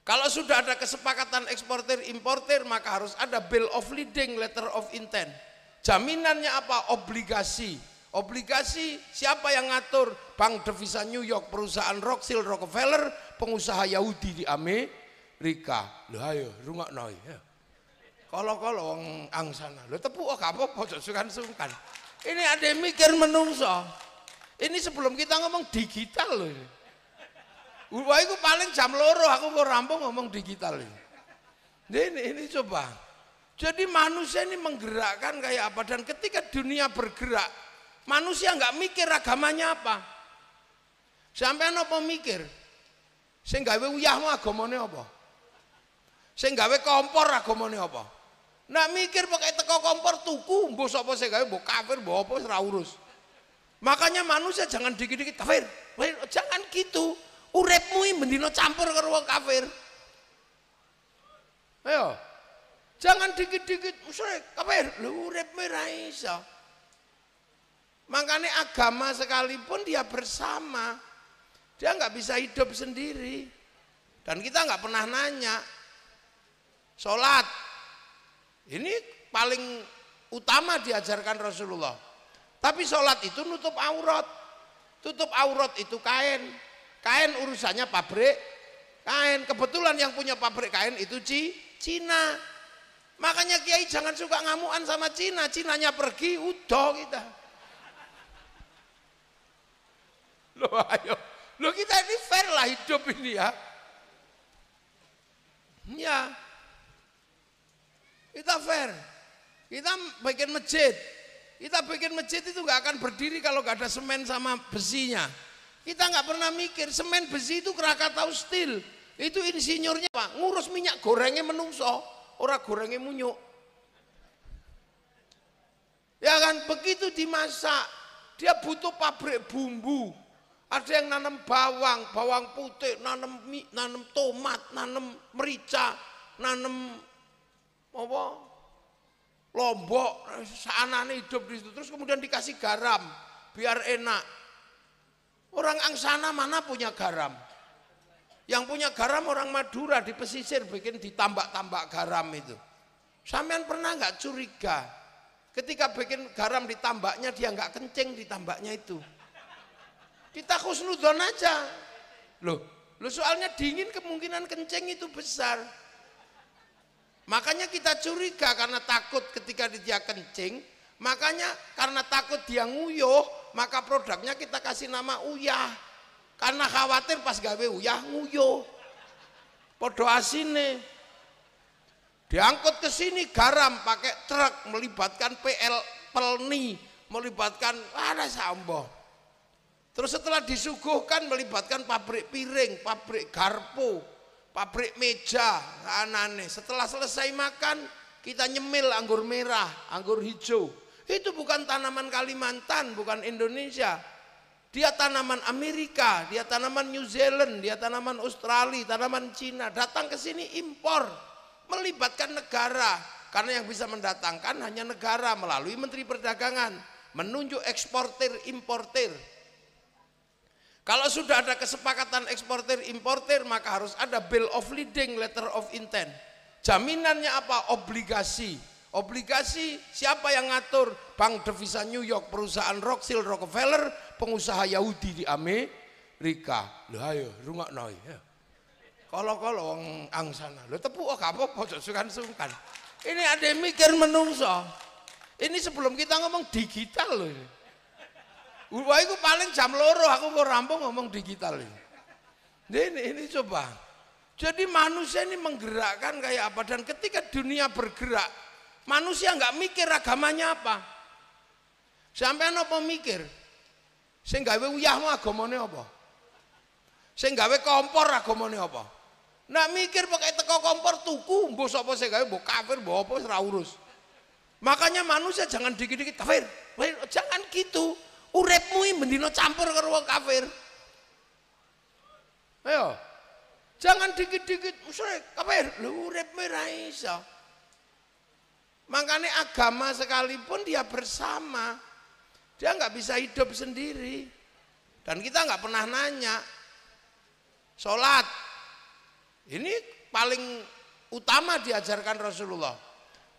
Kalau sudah ada kesepakatan eksportir importir, maka harus ada bill of lading, letter of intent. Jaminannya apa? Obligasi. Obligasi siapa yang ngatur? Bank Devisa New York, perusahaan Rothschild Rockefeller, pengusaha Yahudi di Amerika. Lah ayo rungokno ya. Kalau wong angsana. Lho tepuk gak apa-apa, sungkan-sungkan. Ini ada yang mikir menungso. Ini sebelum kita ngomong digital loh ini. Wah itu paling jam loro aku mau rampung ngomong digital ini. Ini coba. Jadi manusia ini menggerakkan kayak apa, dan ketika dunia bergerak, manusia nggak mikir agamanya apa. Sampean apa mikir? Sing gawe uyahmu agamane apa? Sing gawe kompor agamane apa? Nak mikir pakai teko kompor tuku, mbok sapa sing gawe, mbok kafir, mbok apa ora urus. Makanya manusia jangan dikit-dikit kafir. Jangan gitu. Uripmu iki mendino campur karo wong kafir. Ayo. Jangan dikit-dikit musyrik, kafir. Lho uripmu ora iso. Makanya agama sekalipun dia bersama. Dia nggak bisa hidup sendiri. Dan kita nggak pernah nanya. Sholat. Ini paling utama diajarkan Rasulullah. Tapi sholat itu nutup aurat. Tutup aurat itu kain. Kain urusannya pabrik kain. Kebetulan yang punya pabrik kain itu Cina. Makanya Kiai jangan suka ngamuan sama Cina. Cinanya pergi, udah kita. Loh ayo. Loh kita ini fair lah hidup ini ya. Ya. Kita fair. Kita bikin masjid. Kita bikin masjid itu nggak akan berdiri kalau nggak ada semen sama besinya. Kita nggak pernah mikir semen besi itu Krakatau Steel. Itu insinyurnya Pak, ngurus minyak gorengnya menungso, ora gorengnya munyuk. Ya kan begitu dimasak, dia butuh pabrik bumbu. Ada yang nanam bawang, bawang putih, nanam tomat, nanam merica, nanam apa? Lombok, seanane hidup di situ. Terus kemudian dikasih garam biar enak. Orang angsana mana punya garam? Yang punya garam orang Madura di pesisir bikin ditambak-tambak garam itu. Sampean pernah nggak curiga? Ketika bikin garam ditambaknya dia nggak kencing ditambaknya itu. Kita husnudon aja. Loh soalnya dingin kemungkinan kencing itu besar. Makanya kita curiga karena takut ketika dia kencing. Makanya karena takut dia nguyuh, maka produknya kita kasih nama uyah. Karena khawatir pas gawe uyah nguyuh. Podo asine. Diangkut ke sini garam pakai truk, melibatkan pelni, melibatkan ada sambo. Terus setelah disuguhkan melibatkan pabrik piring, pabrik garpu, pabrik meja, anane. Setelah selesai makan kita nyemil anggur merah, anggur hijau. Itu bukan tanaman Kalimantan, bukan Indonesia. Dia tanaman Amerika, dia tanaman New Zealand, dia tanaman Australia, tanaman Cina. Datang ke sini impor, melibatkan negara. Karena yang bisa mendatangkan hanya negara melalui Menteri Perdagangan, menunjuk eksportir importir. Kalau sudah ada kesepakatan eksportir importir, maka harus ada bill of lading, letter of intent. Jaminannya apa? Obligasi. Obligasi siapa yang ngatur? Bank Devisa New York, perusahaan Rothschild Rockefeller, pengusaha Yahudi di Amerika. Lah ayo rungokno ya. Kalau wong angsana. Lho tepuk gak apa-apa, sungkan-sungkan. Ini ada yang mikir menungso. Ini sebelum kita ngomong digital loh ini. Wah itu paling jam loro aku mau rampung ngomong digital ini. Ini coba. Jadi manusia ini menggerakkan kayak apa, dan ketika dunia bergerak, manusia nggak mikir agamanya apa. Sampean apa mikir? Sing gawe uyahmu agamane apa? Sing gawe kompor agamane apa? Nak mikir pakai teko kompor tuku, mbok sapa sing gawe mbok kafir mbok apa ora urus. Makanya manusia jangan dikit-dikit kafir. Jangan gitu. Uripmu iki mendino campur karo wong kafir. Ayo. Jangan dikit-dikit musyrik kafir. Lho uripmu ora iso. Makanya agama sekalipun dia bersama. Dia nggak bisa hidup sendiri. Dan kita nggak pernah nanya. Sholat. Ini paling utama diajarkan Rasulullah.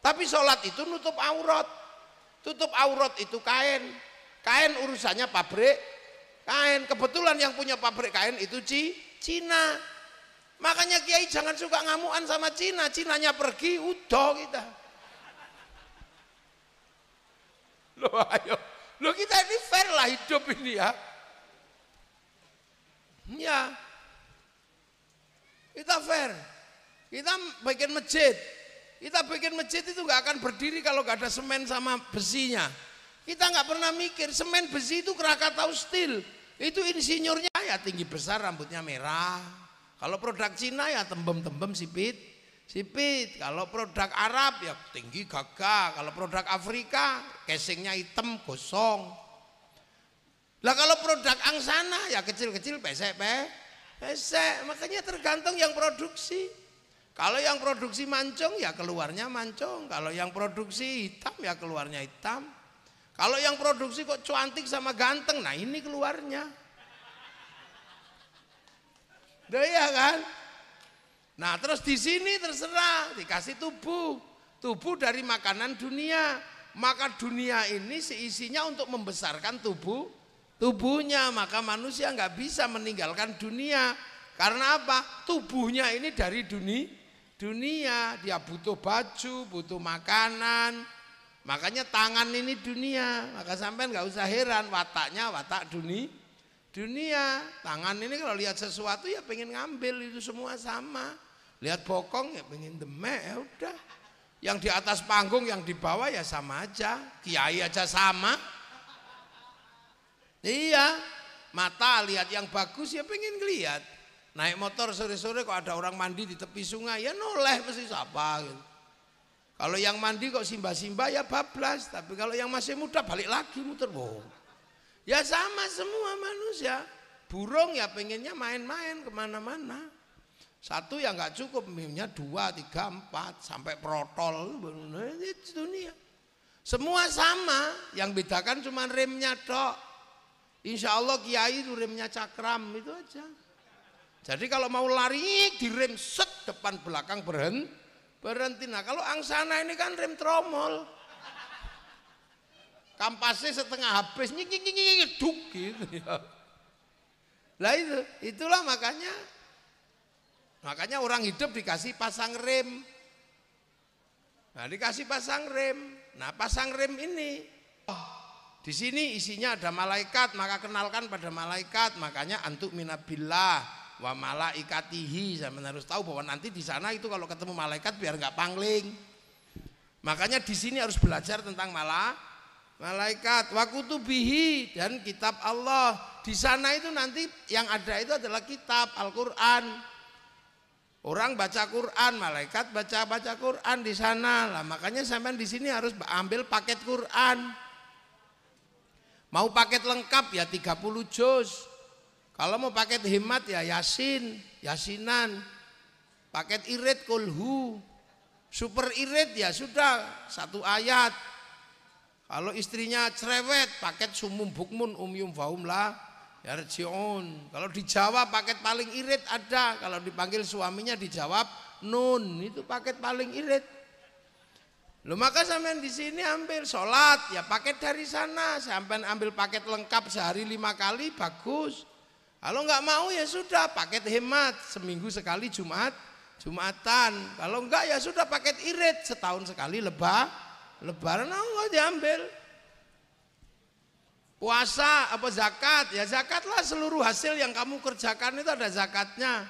Tapi sholat itu nutup aurat. Tutup aurat itu kain. Kain urusannya pabrik kain. Kebetulan yang punya pabrik kain itu Cina. Makanya Kiai jangan suka ngamuan sama Cina. Cinanya pergi, udah kita. Loh ayo. Loh kita ini fair lah hidup ini ya. Ya. Kita fair. Kita bikin masjid. Kita bikin masjid itu nggak akan berdiri kalau nggak ada semen sama besinya. Kita nggak pernah mikir semen besi itu Krakatau Steel. Itu insinyurnya ya tinggi besar, rambutnya merah. Kalau produk Cina ya tembem-tembem sipit. Kalau produk Arab ya tinggi gagah. Kalau produk Afrika casingnya hitam gosong. Lah kalau produk angsana ya kecil-kecil pesek. Makanya tergantung yang produksi. Kalau yang produksi mancung ya keluarnya mancung. Kalau yang produksi hitam ya keluarnya hitam. Kalau yang produksi kok cantik sama ganteng, nah ini keluarnya. Iya kan? Nah terus di sini terserah dikasih tubuh. Tubuh dari makanan dunia. Maka dunia ini seisinya untuk membesarkan tubuhnya. Maka manusia nggak bisa meninggalkan dunia. Karena apa? Tubuhnya ini dari dunia. Dia butuh baju, butuh makanan. Makanya tangan ini dunia. Maka sampean nggak usah heran wataknya watak dunia. Tangan ini kalau lihat sesuatu ya pengen ngambil, itu semua sama. Lihat bokong ya pengen demek, ya udah. Yang di atas panggung, yang di bawah ya sama aja. Kiai aja sama. Iya, mata lihat yang bagus ya pengen lihat. Naik motor sore-sore kok ada orang mandi di tepi sungai ya noleh mesti siapa gitu. Kalau yang mandi kok simba-simba ya bablas, tapi kalau yang masih muda balik lagi muter bohong. Ya sama semua manusia. Burung ya pengennya main-main kemana-mana. Satu ya nggak cukup, minumnya 2, 3, 4 sampai protol. Itu dunia. Semua sama, yang bedakan cuma remnya tok. Insya Allah kiai itu remnya cakram itu aja. Jadi kalau mau lari direm set depan belakang berhenti. Nah kalau angsana ini kan rem tromol. Kampasnya setengah habis nyik gitu ya. Lah itulah makanya orang hidup dikasih pasang rem. Nah dikasih pasang rem. Nah pasang rem ini di sini isinya ada malaikat, maka kenalkan pada malaikat. Makanya antuk minabillah wa malaikatihi, saya harus tahu bahwa nanti di sana itu kalau ketemu malaikat biar nggak pangling. Makanya di sini harus belajar tentang malaikat, wa kutubihi, dan kitab Allah. Di sana itu nanti yang ada itu adalah kitab Al-Qur'an. Orang baca Quran, malaikat baca Quran di sana. Lah makanya sampean di sini harus ambil paket Quran. Mau paket lengkap ya 30 juz. Kalau mau paket hemat ya Yasinan. Paket irit kulhu. Super irit ya sudah 1 ayat. Kalau istrinya cerewet paket sumum bukmun umyum faum lah yarji'un. Kalau di Jawa paket paling irit ada. Kalau dipanggil suaminya dijawab nun. Itu paket paling irit. Loh maka sampean di sini ambil sholat ya paket dari sana. Sampean ambil paket lengkap sehari 5 kali bagus. Kalau nggak mau ya sudah paket hemat seminggu sekali Jumatan. Kalau enggak ya sudah paket irit setahun sekali lebaran enggak diambil. Puasa apa zakat ya zakatlah seluruh hasil yang kamu kerjakan itu ada zakatnya.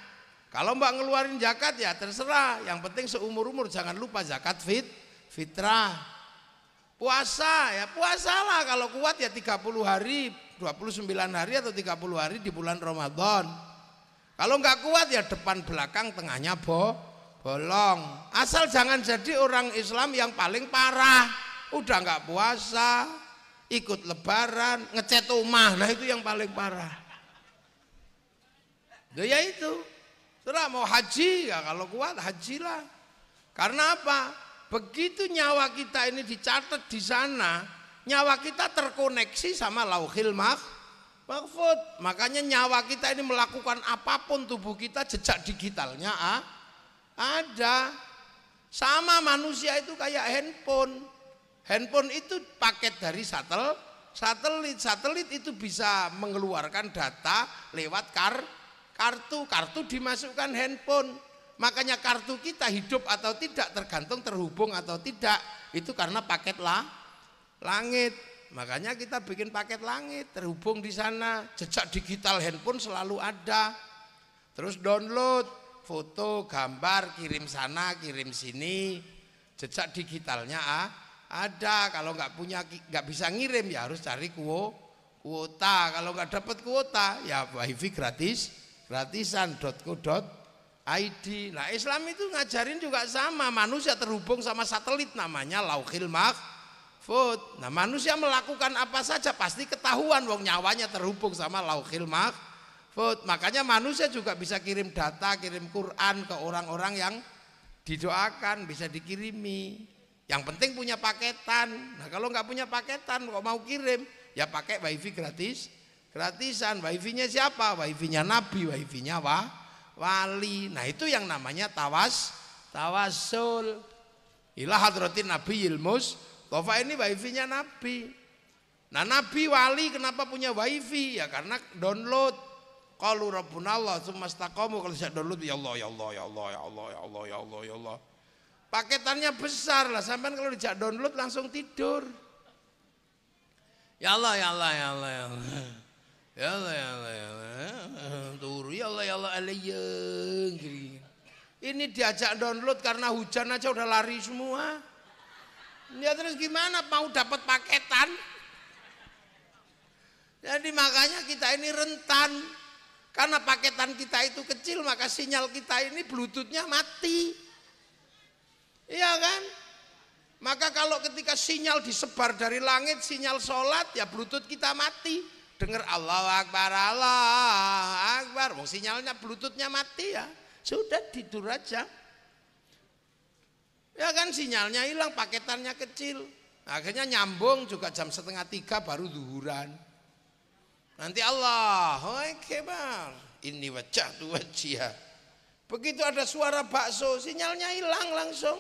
Kalau mbak ngeluarin zakat ya terserah. Yang penting seumur-umur jangan lupa zakat fitrah. Puasa ya puasalah, kalau kuat ya 30 hari, 29 hari atau 30 hari di bulan Ramadan. Kalau nggak kuat ya depan belakang tengahnya bolong. Asal jangan jadi orang Islam yang paling parah. Udah nggak puasa, ikut lebaran, ngecat rumah, nah itu yang paling parah. Ya itu. Sudah mau haji ya kalau kuat hajilah. Karena apa? Begitu nyawa kita ini dicatat di sana, nyawa kita terkoneksi sama Lauhil Mahfud. Makanya nyawa kita ini melakukan apapun tubuh kita, jejak digitalnya ada. Sama manusia itu kayak handphone. Handphone itu paket dari satelit. Satelit itu bisa mengeluarkan data lewat kartu dimasukkan handphone. Makanya kartu kita hidup atau tidak tergantung terhubung atau tidak. Itu karena paket langit. Makanya kita bikin paket langit, terhubung di sana. Jejak digital handphone selalu ada. Terus download foto, gambar, kirim sana, kirim sini. Jejak digitalnya ada. Kalau nggak bisa ngirim ya harus cari kuota. Kalau nggak dapat kuota ya wifi gratisan .co.id. Nah Islam itu ngajarin juga sama, manusia terhubung sama satelit namanya Lauhil Mahfud. Nah manusia melakukan apa saja pasti ketahuan, wong nyawanya terhubung sama Lauhil Mahfud. Makanya manusia juga bisa kirim data, kirim Quran ke orang-orang yang didoakan, bisa dikirimi. Yang penting punya paketan. Nah kalau nggak punya paketan kok mau kirim ya pakai wifi gratisan. Wifi-nya siapa? Wifi-nya Nabi, wifi-nya wali. Nah itu yang namanya tawasul ila hadratin nabiyil mustofa. Ini wifi-nya Nabi. Nah Nabi wali kenapa punya wifi? Ya karena download. Qalu rabbuna Allah tsumma istaqamu. Kalau saya download ya Allah ya Allah ya Allah ya Allah ya Allah ya Allah ya Allah. Paketannya besar lah, sampai kalau dijak download langsung tidur. Ya Allah ya Allah ya Allah ya Allah. Ya Allah ya Allah ya Allah. Turu ya Allah ya Allah alayang. Ini diajak download karena hujan aja udah lari semua. Ya terus gimana mau dapat paketan? Jadi makanya kita ini rentan. Karena paketan kita itu kecil maka sinyal kita ini bluetoothnya mati. Iya kan? Maka kalau ketika sinyal disebar dari langit, sinyal sholat ya bluetooth kita mati. Dengar Allahu Akbar, Allahu Akbar. Wong sinyalnya bluetoothnya mati ya. Sudah tidur aja. Ya kan sinyalnya hilang, paketannya kecil. Akhirnya nyambung juga jam 2:30 baru zuhuran. Nanti Allahu Akbar. Inni wajjahtu wajhiya. Begitu ada suara bakso, sinyalnya hilang langsung.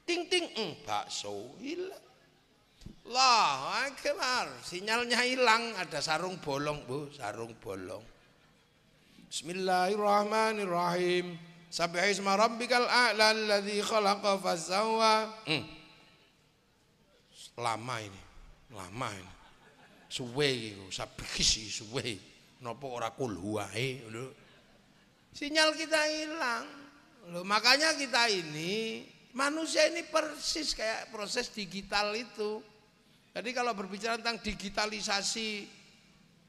Ting ting, bakso hilang. Allahu Akbar, sinyalnya hilang, ada sarung bolong, Bu, sarung bolong. Bismillahirrahmanirrahim. Sabbihisma rabbikal a'la alladzi khalaqa fasawwa. Lama ini. Suwe iki, sabihisi suwe. Napa ora kul huwae lho. Sinyal kita hilang. Loh, makanya kita ini manusia ini persis kayak proses digital itu. Jadi kalau berbicara tentang digitalisasi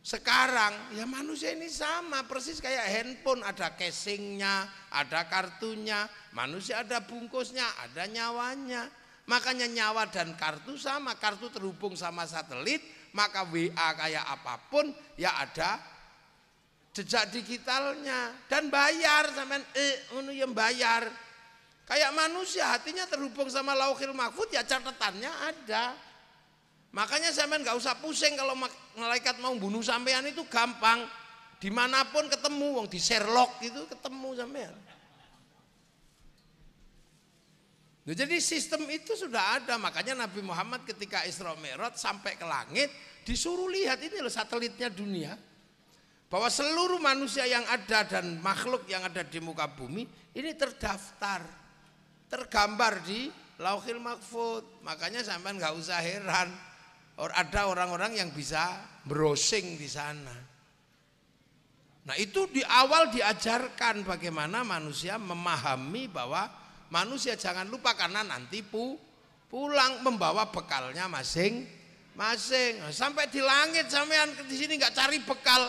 sekarang, ya manusia ini sama persis kayak handphone, ada casingnya, ada kartunya, manusia ada bungkusnya, ada nyawanya. Makanya nyawa dan kartu sama, kartu terhubung sama satelit, maka WA kayak apapun ya ada jejak digitalnya dan bayar sampean yang bayar. Kayak manusia hatinya terhubung sama Lauhil Mahfud ya catatannya ada. Makanya sampean nggak usah pusing kalau malaikat mau bunuh sampean itu gampang. Dimanapun ketemu, wong di Sherlock itu ketemu sampean. Nah, jadi sistem itu sudah ada. Makanya Nabi Muhammad ketika Isra Mi'raj sampai ke langit disuruh lihat ini loh satelitnya dunia. Bahwa seluruh manusia yang ada dan makhluk yang ada di muka bumi ini terdaftar, tergambar di Lauhil Mahfud. Makanya sampean nggak usah heran. Ada orang-orang yang bisa browsing di sana. Nah itu di awal diajarkan bagaimana manusia memahami bahwa manusia jangan lupa karena nanti pulang membawa bekalnya masing-masing. Sampai di langit sampean di sini nggak cari bekal,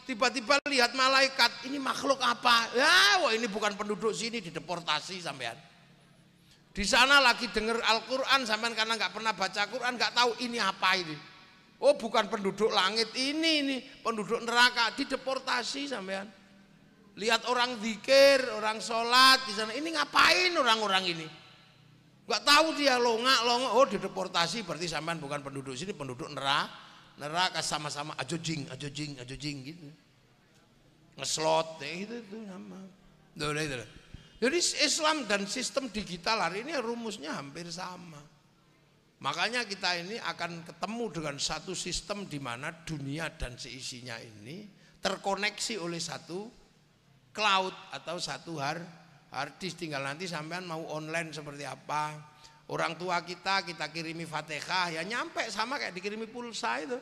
tiba-tiba lihat malaikat, ini makhluk apa? Ya, wah ini bukan penduduk sini, dideportasi sampean. Di sana lagi dengar Al-Quran, sampean karena nggak pernah baca Quran nggak tahu ini apa ini. Oh bukan penduduk langit ini penduduk neraka, dideportasi sampean. Lihat orang zikir, orang sholat di sana, ini ngapain orang-orang ini? Gak tahu dia longak, oh dideportasi berarti sampean bukan penduduk sini, penduduk neraka sama-sama ajojing gitu. Ngeslot gitu nama. Jadi Islam dan sistem digital hari ini rumusnya hampir sama. Makanya kita ini akan ketemu dengan satu sistem di mana dunia dan seisinya ini terkoneksi oleh satu cloud atau satu hard disk. Tinggal nanti sampean mau online seperti apa. Orang tua kita kirimi Fatihah ya nyampe sama kayak dikirimi pulsa itu.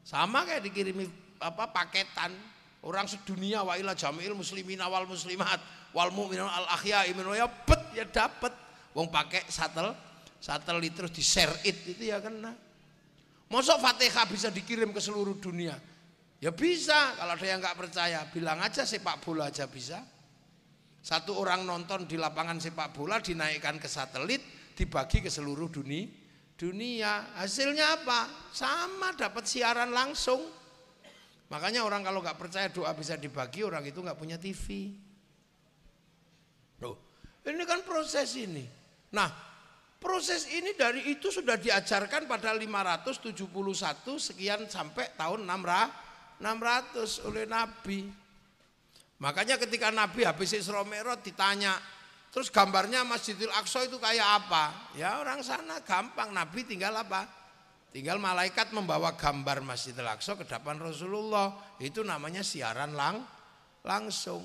Sama kayak dikirimi paketan. Orang sedunia wa ila jami'il muslimina wal muslimat wal mu'minun al ahya'i minhum ya bet ya dapat. Wong pakai satelit terus di share it itu ya kena. Masa Fatihah bisa dikirim ke seluruh dunia? Ya bisa, kalau ada yang nggak percaya bilang aja sepak bola aja bisa. Satu orang nonton di lapangan sepak bola dinaikkan ke satelit, dibagi ke seluruh dunia. Hasilnya apa? Sama, dapat siaran langsung. Makanya orang kalau nggak percaya doa bisa dibagi, orang itu nggak punya TV. Loh, ini kan proses ini. Nah, proses ini dari itu sudah diajarkan pada 571 sekian sampai tahun 600 oleh Nabi. Makanya ketika Nabi habis Isra Mi'raj ditanya, terus gambarnya Masjidil Aqsa itu kayak apa? Ya orang sana gampang, Nabi tinggal apa? Tinggal malaikat membawa gambar Masjidil Aqsa ke depan Rasulullah. Itu namanya siaran langsung.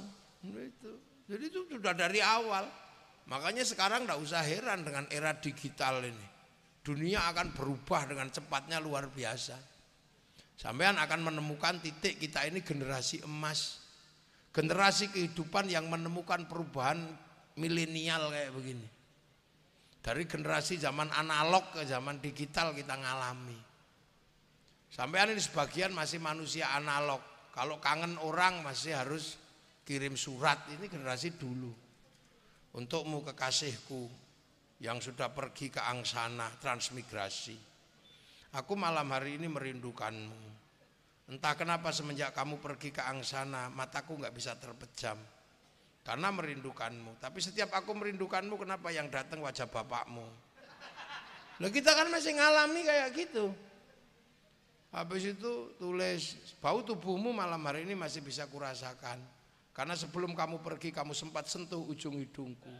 Jadi itu sudah dari awal. Makanya sekarang tidak usah heran dengan era digital ini. Dunia akan berubah dengan cepatnya luar biasa. Sampean akan menemukan titik kita ini generasi emas. Generasi kehidupan yang menemukan perubahan milenial kayak begini. Dari generasi zaman analog ke zaman digital kita ngalami. Sampean ini sebagian masih manusia analog. Kalau kangen orang masih harus kirim surat. Ini generasi dulu. Untukmu kekasihku yang sudah pergi ke angsana transmigrasi. Aku malam hari ini merindukanmu. Entah kenapa semenjak kamu pergi ke angsana mataku nggak bisa terpejam. Karena merindukanmu. Tapi setiap aku merindukanmu kenapa yang datang wajah bapakmu. Nah kita kan masih ngalami kayak gitu. Habis itu tulis bau tubuhmu malam hari ini masih bisa kurasakan. Karena sebelum kamu pergi kamu sempat sentuh ujung hidungku.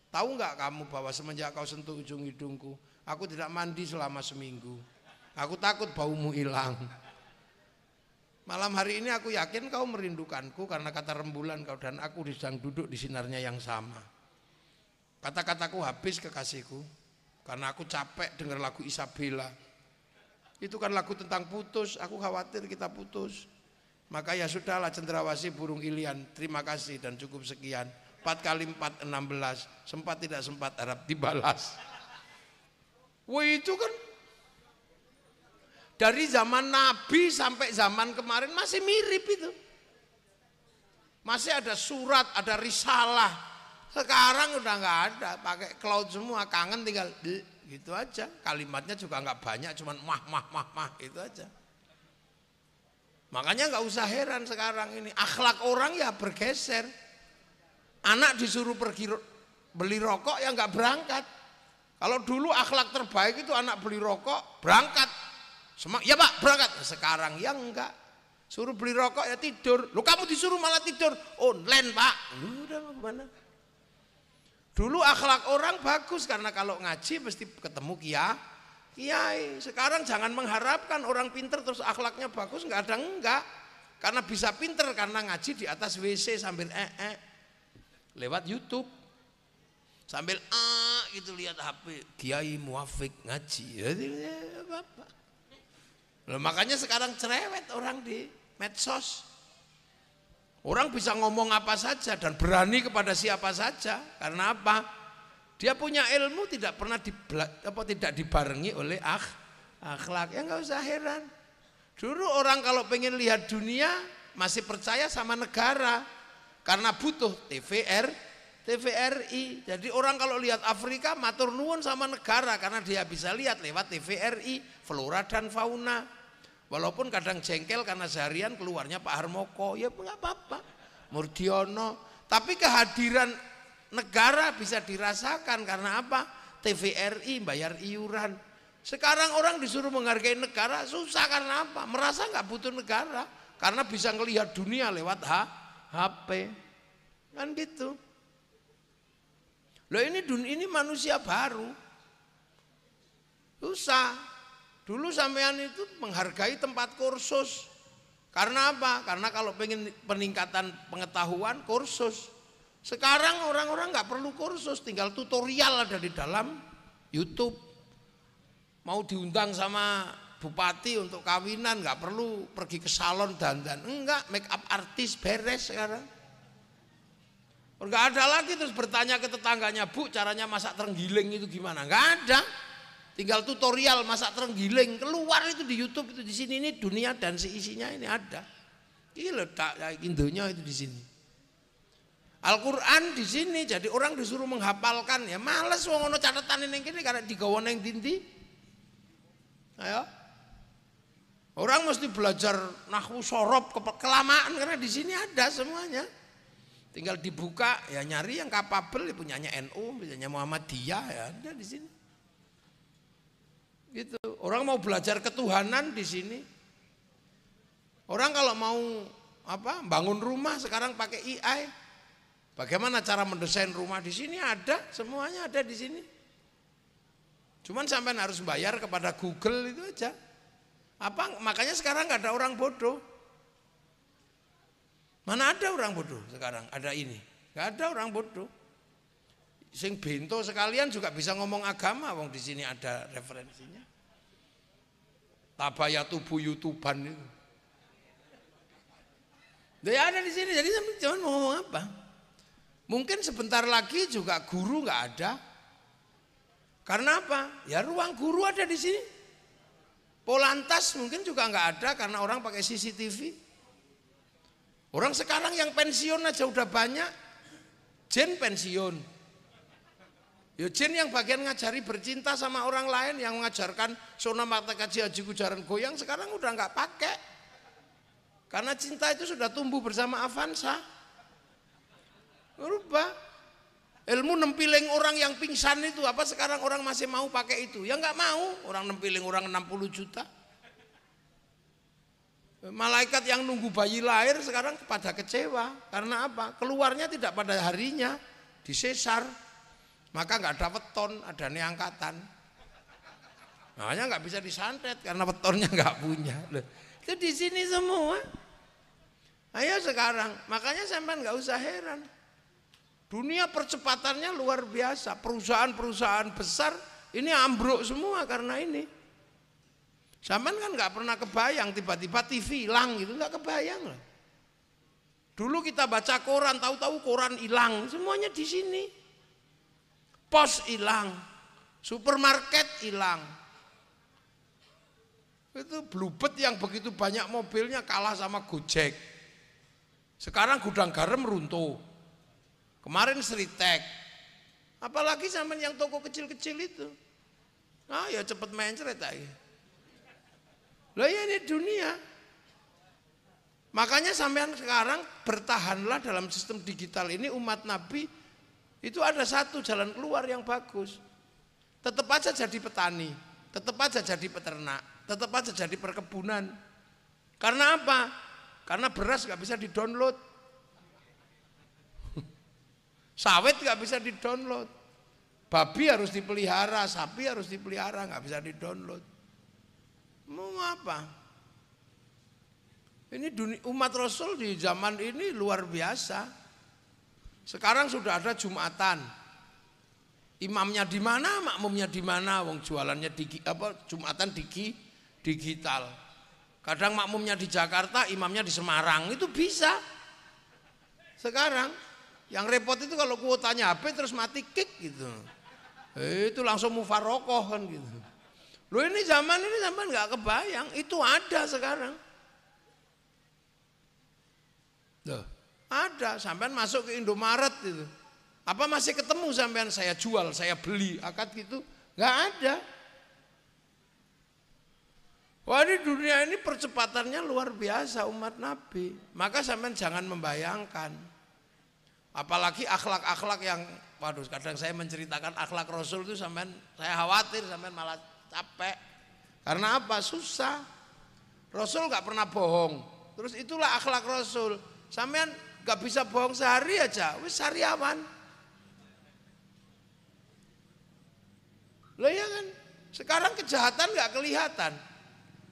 Tahu nggak kamu bahwa semenjak kau sentuh ujung hidungku, aku tidak mandi selama seminggu. Aku takut baumu hilang. Malam hari ini aku yakin kau merindukanku karena kata rembulan kau dan aku sedang duduk di sinarnya yang sama. Kata-kataku habis kekasihku karena aku capek dengar lagu Isabella. Itu kan lagu tentang putus, aku khawatir kita putus. Maka ya sudahlah cendrawasih burung ilian, terima kasih dan cukup sekian. 4 kali 4 16, sempat tidak sempat harap dibalas. Wah itu kan dari zaman Nabi sampai zaman kemarin masih mirip itu. Masih ada surat, ada risalah. Sekarang udah nggak ada, pakai cloud semua, kangen tinggal gitu aja. Kalimatnya juga nggak banyak, cuman mah itu aja. Makanya nggak usah heran sekarang ini akhlak orang ya bergeser. Anak disuruh pergi beli rokok ya nggak berangkat. Kalau dulu akhlak terbaik itu anak beli rokok berangkat. Ya pak berangkat. Sekarang ya enggak. Suruh beli rokok ya tidur. Loh kamu disuruh malah tidur. Online pak. Udah mau kemana? Dulu akhlak orang bagus karena kalau ngaji mesti ketemu kiai. Sekarang jangan mengharapkan orang pinter terus akhlaknya bagus, enggak. Karena bisa pinter karena ngaji di atas WC sambil lewat YouTube. Sambil gitu lihat HP Kiai Muafik ngaji. Loh, makanya sekarang cerewet orang di medsos. Orang bisa ngomong apa saja dan berani kepada siapa saja. Karena apa? Dia punya ilmu tidak pernah tidak dibarengi oleh akhlak. Ya nggak usah heran. Dulu orang kalau pengen lihat dunia masih percaya sama negara karena butuh TVRI. Jadi orang kalau lihat Afrika matur nuwun sama negara karena dia bisa lihat lewat TVRI flora dan fauna. Walaupun kadang jengkel karena seharian keluarnya Pak Harmoko, ya nggak apa-apa. Murdiono, tapi kehadiran negara bisa dirasakan karena apa? TVRI bayar iuran. Sekarang orang disuruh menghargai negara susah karena apa? Merasa nggak butuh negara karena bisa ngelihat dunia lewat HP. Kan gitu. Loh ini manusia baru. Susah. Dulu sampean itu menghargai tempat kursus. Karena apa? Karena kalau pengen peningkatan pengetahuan kursus. Sekarang orang-orang nggak perlu kursus, tinggal tutorial ada di dalam YouTube. Mau diundang sama bupati untuk kawinan nggak perlu pergi ke salon dandan, enggak, make up artis beres sekarang. Enggak ada lagi terus bertanya ke tetangganya, Bu caranya masak terenggiling itu gimana? Enggak ada. Tinggal tutorial masak terenggiling keluar itu di YouTube itu di sini ini dunia dan seisinya ini ada. Ini letak Indonya itu di sini. Al-Qur'an di sini jadi orang disuruh menghafalkan ya males wong ono catatan ning kene karena digawa ning ndi. Ayo. Orang mesti belajar nahwu sorob kelamaan karena di sini ada semuanya. Tinggal dibuka ya nyari yang kapabel ya punyanya NU, punyanya Muhammadiyah ya ada di sini. Gitu. Orang mau belajar ketuhanan di sini. Orang kalau mau bangun rumah sekarang pakai AI. Bagaimana cara mendesain rumah di sini ada, semuanya ada di sini. Cuman sampai harus bayar kepada Google itu aja. Makanya sekarang nggak ada orang bodoh. Mana ada orang bodoh sekarang? Ada ini, nggak ada orang bodoh. Sing bento sekalian juga bisa ngomong agama, wong di sini ada referensinya. Tabayatu buyutuban itu. Dia ada di sini, jadi cuman mau ngomong apa? Mungkin sebentar lagi juga guru nggak ada. Karena apa? Ya ruang guru ada di sini. Polantas mungkin juga nggak ada karena orang pakai CCTV. Orang sekarang yang pensiun aja udah banyak. Jen pensiun. Ya jen yang bagian ngajari bercinta sama orang lain, yang mengajarkan sona mata kaji haji kujaran goyang sekarang udah nggak pakai. Karena cinta itu sudah tumbuh bersama Avanza. Berubah. Ilmu nempiling orang yang pingsan itu apa sekarang orang masih mau pakai itu? Ya nggak mau. Orang nempiling orang 60 juta. Malaikat yang nunggu bayi lahir sekarang pada kecewa. Karena apa? Keluarnya tidak pada harinya, disesar. Maka nggak ada weton, ada neangkatan. Makanya nggak bisa disantet karena wetonnya nggak punya. Loh, itu di sini semua. Ayo sekarang, makanya sampean nggak usah heran. Dunia percepatannya luar biasa. Perusahaan-perusahaan besar ini ambruk semua karena ini. Sampean kan nggak pernah kebayang tiba-tiba TV hilang gitu, nggak kebayang lah. Dulu kita baca koran, tahu-tahu koran hilang, semuanya di sini. Pos hilang, supermarket hilang. Itu Bluebird yang begitu banyak mobilnya kalah sama Gojek. Sekarang gudang garam runtuh. Kemarin Sritek. Apalagi sampean yang toko kecil-kecil itu. Ah ya cepet mencret aja. Lah ya ini dunia. Makanya sampean sekarang bertahanlah dalam sistem digital ini umat Nabi itu ada satu jalan keluar yang bagus. Tetap aja jadi petani, tetap aja jadi peternak, tetap aja jadi perkebunan. Karena apa? Karena beras nggak bisa di-download. Sawit nggak bisa di-download. Babi harus dipelihara, sapi harus dipelihara, nggak bisa di-download. Mau apa? Ini umat Rasul di zaman ini luar biasa. Sekarang sudah ada Jumatan. Imamnya di mana, makmumnya di mana, wong jualannya Jumatan digital. Kadang makmumnya di Jakarta, imamnya di Semarang, itu bisa. Sekarang yang repot itu kalau kuotanya HP terus mati kick gitu. Itu langsung mufarokoh kan gitu. Loh ini zaman nggak kebayang, itu ada sekarang. Loh, ada, sampean masuk ke Indomaret itu. Apa masih ketemu sampean saya jual, saya beli, akad gitu? Nggak ada. Wah di dunia ini percepatannya luar biasa umat Nabi. Maka sampean jangan membayangkan. Apalagi akhlak-akhlak yang, waduh kadang saya menceritakan akhlak Rasul itu sampean, saya khawatir sampean malah capek. Karena apa? Susah. Rasul nggak pernah bohong. Terus itulah akhlak Rasul. Sampean nggak bisa bohong sehari aja, wis sariawan. Loh ya kan? Sekarang kejahatan nggak kelihatan.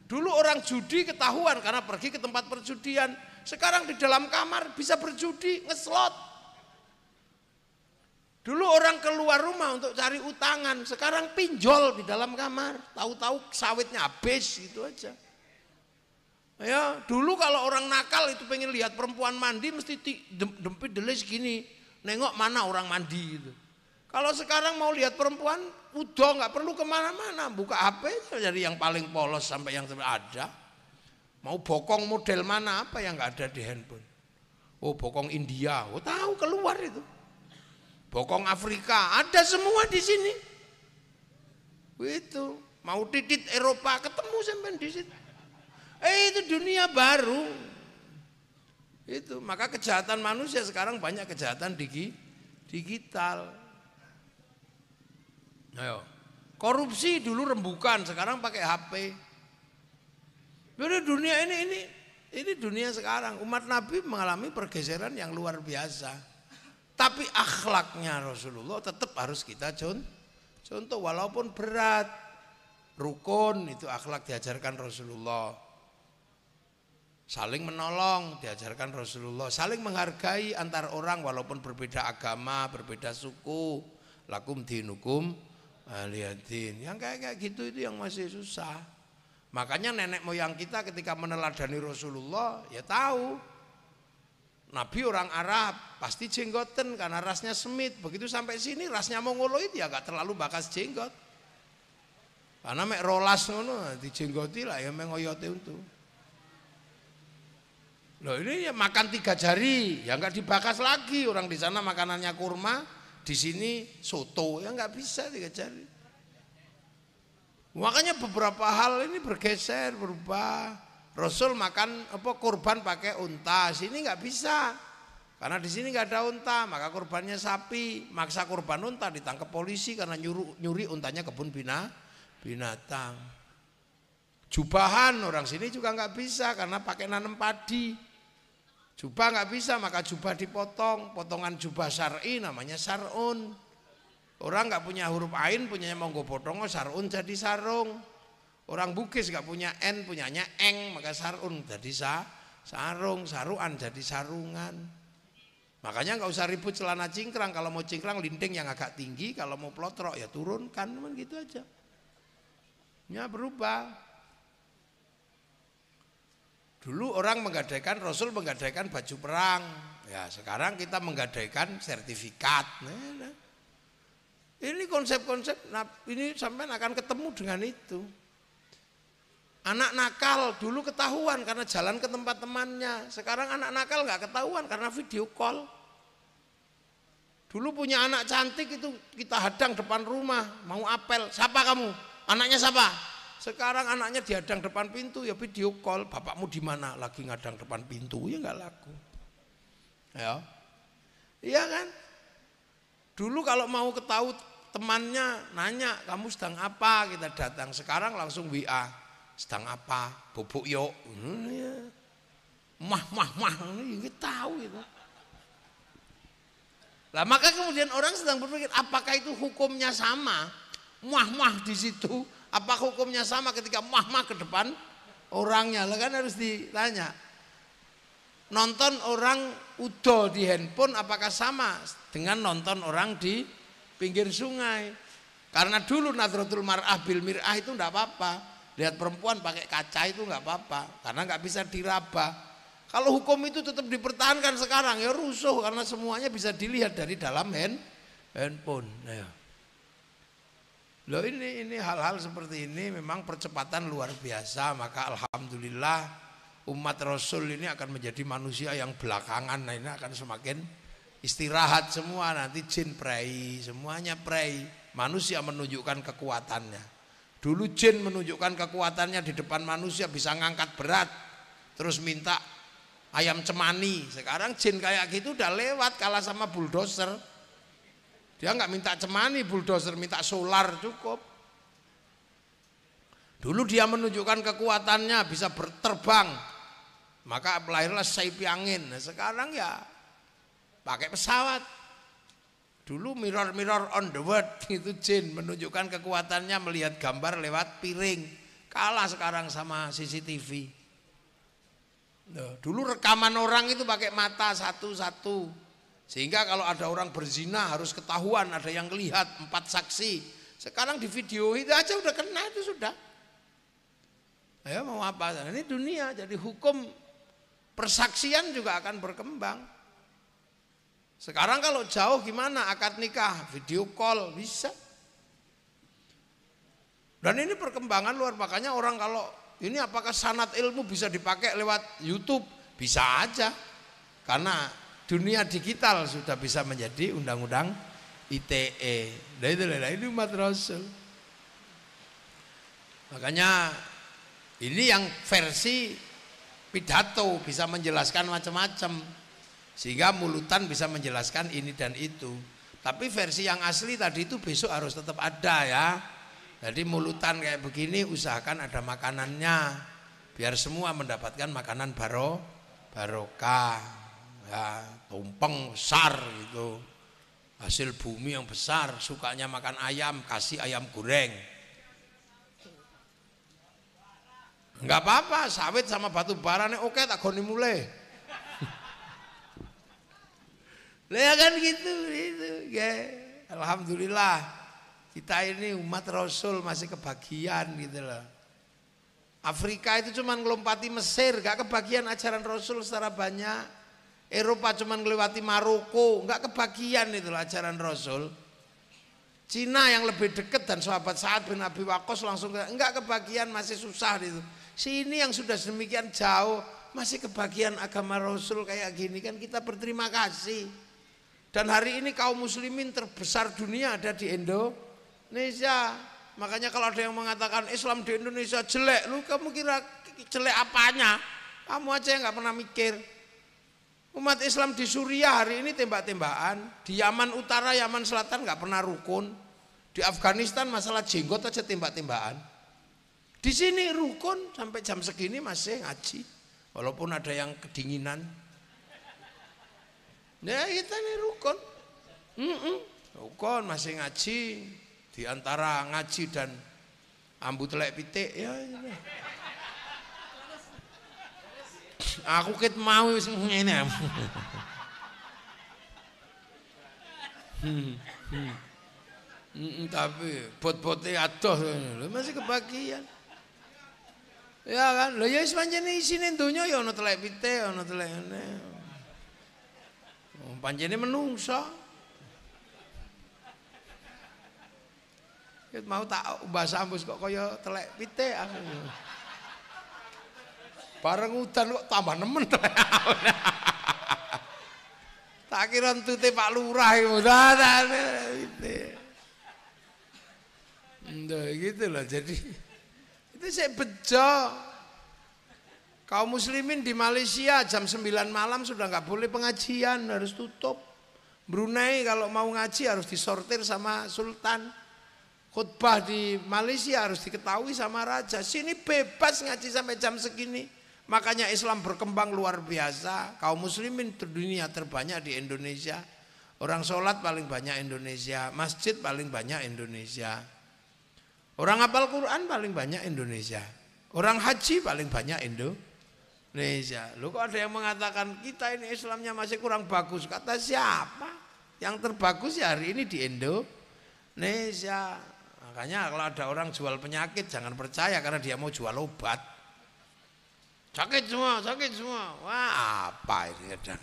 Dulu orang judi ketahuan karena pergi ke tempat perjudian. Sekarang di dalam kamar bisa berjudi, ngeslot. Dulu orang keluar rumah untuk cari utangan, sekarang pinjol di dalam kamar. Tahu-tahu sawitnya habis gitu aja. Ya, dulu kalau orang nakal itu pengen lihat perempuan mandi mesti dempit delis gini, nengok mana orang mandi gitu. Kalau sekarang mau lihat perempuan, udah nggak perlu kemana-mana, buka HP jadi yang paling polos sampai yang ada. Mau bokong model mana apa yang nggak ada di handphone. Oh bokong India, oh tahu keluar itu. Bokong Afrika, ada semua di sini. Itu mau titit Eropa ketemu sampai di situ. Itu dunia baru. Itu maka kejahatan manusia sekarang banyak kejahatan digital. Ayo. Korupsi dulu rembukan, sekarang pakai HP. Jadi dunia ini dunia sekarang. Umat Nabi mengalami pergeseran yang luar biasa. Tapi akhlaknya Rasulullah tetap harus kita contoh walaupun berat. Rukun itu akhlak diajarkan Rasulullah. Saling menolong diajarkan Rasulullah. Saling menghargai antar orang walaupun berbeda agama, berbeda suku. Lakum dinukum aliyadin. Yang kayak gitu itu yang masih susah. Makanya nenek moyang kita ketika meneladani Rasulullah ya tahu. Nabi orang Arab pasti jenggoten karena rasnya semit. Begitu sampai sini rasnya Mongoloid ya gak terlalu bakas jenggot. Karena mek rolas ngono dijenggoti lah ya mengoyote untuk. Loh ini ya makan 3 jari ya nggak dibakas lagi. Orang di sana makanannya kurma, di sini soto ya nggak bisa 3 jari. Makanya beberapa hal ini bergeser, berubah. Rasul makan kurban pakai unta, sini nggak bisa. Karena di sini nggak ada unta, maka kurbannya sapi. Maksa kurban unta ditangkap polisi karena nyuri untanya kebun binatang. Jubahan orang sini juga nggak bisa karena pakai nanam padi. Jubah nggak bisa, maka jubah dipotong. Potongan jubah syar'i namanya sarun. Orang nggak punya huruf ain, punyanya monggo potong, sarun jadi sarung. Orang Bugis nggak punya N, punyanya eng, maka sarun jadi sarung, saruan jadi sarungan. Makanya nggak usah ribut celana cingkrang. Kalau mau cingkrang linting yang agak tinggi, kalau mau plotrok ya turunkan, gitu aja. Ya berubah. Dulu orang menggadaikan, Rasul menggadaikan baju perang. Ya sekarang kita menggadaikan sertifikat. Nah. Ini konsep-konsep, ini sampai akan ketemu dengan itu. Anak nakal dulu ketahuan karena jalan ke tempat temannya. Sekarang anak nakal nggak ketahuan karena video call. Dulu punya anak cantik itu kita hadang depan rumah, mau apel, siapa kamu? Anaknya siapa? Sekarang anaknya dihadang depan pintu ya video call. Bapakmu di mana? Lagi ngadang depan pintu ya nggak laku. Ya, iya kan? Dulu kalau mau ketahui temannya nanya kamu sedang apa, kita datang. Sekarang langsung WA. Sedang apa? Bubuk yuk. Mah, ini tahu itu. Lah maka kemudian orang sedang berpikir apakah itu hukumnya sama? Mah di situ, apa hukumnya sama ketika mah ke depan orangnya? Lah kan harus ditanya. Nonton orang udo di handphone apakah sama dengan nonton orang di pinggir sungai? Karena dulu Nadratul Mar'ah bil Mir'ah itu enggak apa-apa. Lihat perempuan pakai kaca itu nggak apa-apa karena nggak bisa diraba. Kalau hukum itu tetap dipertahankan sekarang ya rusuh karena semuanya bisa dilihat dari dalam handphone. Ya. Loh ini hal-hal seperti ini memang percepatan luar biasa, maka alhamdulillah umat Rasul ini akan menjadi manusia yang belakangan. Nah ini akan semakin istirahat semua, nanti jin prei, semuanya prei. Manusia menunjukkan kekuatannya. Dulu jin menunjukkan kekuatannya di depan manusia, bisa ngangkat berat, terus minta ayam cemani. Sekarang jin kayak gitu udah lewat, kalah sama bulldozer. Dia nggak minta cemani bulldozer, minta solar cukup. Dulu dia menunjukkan kekuatannya, bisa berterbang, maka lahirlah sayap angin. Nah, sekarang ya pakai pesawat. Dulu mirror on the world itu jin menunjukkan kekuatannya, melihat gambar lewat piring. Kalah sekarang sama CCTV. Dulu rekaman orang itu pakai mata satu-satu. Sehingga kalau ada orang berzina harus ketahuan, ada yang lihat, 4 saksi. Sekarang di video itu aja udah kena, itu sudah. Ya mau apa? Ini dunia, jadi hukum persaksian juga akan berkembang. Sekarang kalau jauh gimana? Akad nikah, video call, bisa. Dan ini perkembangan luar, makanya orang kalau ini apakah sanad ilmu bisa dipakai lewat YouTube? Bisa aja. Karena dunia digital sudah bisa menjadi undang-undang ITE. Nah itu umat Rasul. Makanya ini yang versi pidato bisa menjelaskan macam-macam, sehingga mulutan bisa menjelaskan ini dan itu. Tapi versi yang asli tadi itu besok harus tetap ada ya. Jadi mulutan kayak begini usahakan ada makanannya, biar semua mendapatkan makanan barokah. Ya, tumpeng besar gitu, hasil bumi yang besar, sukanya makan ayam, kasih ayam goreng. Enggak apa-apa, sawit sama batu bara nih oke, tak goni mulai. Lah kan gitu ya. Alhamdulillah kita ini umat Rasul masih kebagian gitu loh. Afrika itu cuma ngelompati Mesir, gak kebagian ajaran Rasul secara banyak. Eropa cuma ngelewati Maroko, enggak kebagian itu ajaran Rasul. Cina yang lebih dekat dan sahabat Sa'ad bin Abi Waqqas langsung enggak kebagian, masih susah itu. Sini yang sudah sedemikian jauh masih kebagian agama Rasul kayak gini, kan kita berterima kasih. Dan hari ini kaum muslimin terbesar dunia ada di Indonesia. Makanya kalau ada yang mengatakan Islam di Indonesia jelek, lu kamu kira jelek apanya? Kamu aja yang enggak pernah mikir. Umat Islam di Suriah hari ini tembak-tembakan, di Yaman Utara, Yaman Selatan nggak pernah rukun, di Afghanistan masalah jenggot aja tembak-tembakan. Di sini rukun sampai jam segini masih ngaji, walaupun ada yang kedinginan. Ya kita ini rukun, rukun masih ngaji, di antara ngaji dan ambu telek pitik ya. Aku ket mau wis ngene. Tapi bot-bote adoh masih kebagian. Ya kan, lho ya wis pancene isine donya ya ana telek pitik, ana telek ngene. Pancene menungso. Ket mau tak ubah sambus kok kaya telek pitik aku. Bareng udan kok tambah nemen. Tak kira entute Pak Lurah iku. Gitu loh. Jadi itu saya bejo. Kaum muslimin di Malaysia jam 9 malam sudah nggak boleh pengajian, harus tutup. Brunei kalau mau ngaji harus disortir sama sultan. Khutbah di Malaysia harus diketahui sama raja. Sini bebas ngaji sampai jam segini. Makanya Islam berkembang luar biasa. Kaum muslimin dunia terbanyak di Indonesia. Orang sholat paling banyak Indonesia. Masjid paling banyak Indonesia. Orang hafal Quran paling banyak Indonesia. Orang haji paling banyak Indonesia. Loh kok ada yang mengatakan kita ini Islamnya masih kurang bagus. Kata siapa? Yang terbagus ya hari ini di Indonesia. Makanya kalau ada orang jual penyakit jangan percaya karena dia mau jual obat. Sakit semua. Wah apa ini kadang.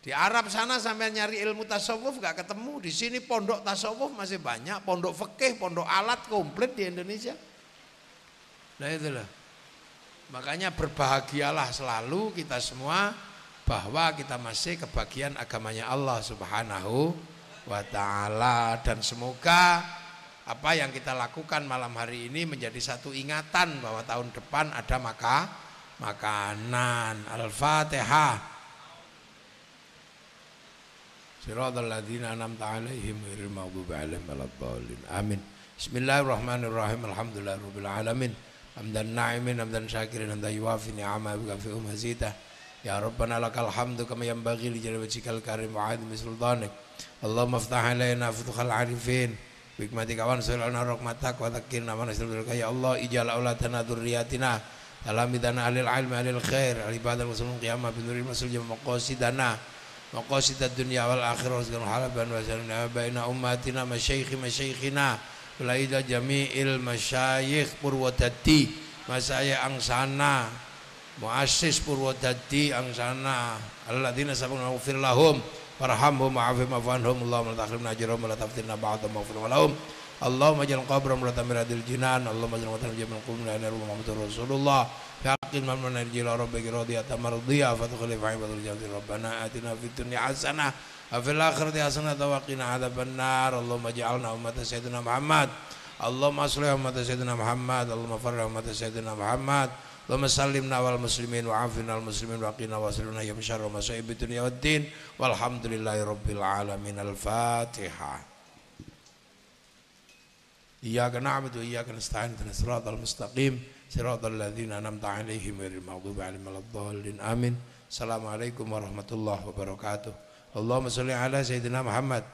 Di Arab sana sampai nyari ilmu tasawuf gak ketemu. Di sini pondok tasawuf masih banyak, pondok fikih, pondok alat komplit di Indonesia. Nah itulah. Makanya berbahagialah selalu kita semua bahwa kita masih kebagian agamanya Allah Subhanahu wa ta'ala. Dan semoga apa yang kita lakukan malam hari ini menjadi satu ingatan bahwa tahun depan ada makanan. Al-Fatihah. Siratal ladzina an'amta 'alaihim ghairil maghdubi 'alaihim waladdallin. Amin. Bismillahirrahmanirrahim. Alhamdulillahirabbil alamin. Hamdan na'imin hamdan syakirin hamdan yuwafi ni'ama wa yukafi mazida. Ya Rabbana lakal hamdu kama yanbaghi li jalali wajhikal karim wa 'azimi sultanik. Allahumma iftah 'alaina futuhal 'arifin. Bikmatika wansur lana rahmatak wa dhakkirna wa nasrulka ya Allah ij'al auladana dzurriyyatina talamidana alil ilmi alil khair al ibadah wa sunul qiyamah bi nuril masul jam maqasidana maqasidad dunya wal akhirah wa halaban wa salna baina ummatina masyayikhina walaida jami'il masyayikh Purwodadi masaya angsana muassis Purwodadi angsana alladzina sabaquna waghfir lahum warhamhum wa'afihim wa'anhum Allahumma la tahrimna ajrahum wa la taftinna ba'dahum waghfir lahum Allahumma ij'al qabrahum ratamiradil jinan Allahumma ij'al qabrahum jamal qulna ila Muhammadur Rasulullah Yaqin man narjila rabbika radiyatan mardiyah fadkhul fi ibadil jannati rabbana atina fid dunya hasanah wa fil akhirati hasanah wa qina adzabannar Allahumma ij'alna ummatan sayyidina Muhammad Allahumma aslih ummatan sayyidina Muhammad Allahumma farrih ummatan sayyidina Muhammad Allahumma sallimna wal muslimin wa afina al muslimin wa qina wasrifna ya syarra masaibid dunya waddin walhamdulillahi rabbil alamin. Al-Fatihah. Iyyaka na'budu wa iyyaka nasta'in ihdinas siratal mustaqim siratal ladzina an'amta 'alaihim ghairil maghdubi 'alaihim waladdallin. Amin. Assalamualaikum warahmatullahi wabarakatuh. Allahumma shalli ala sayyidina Muhammad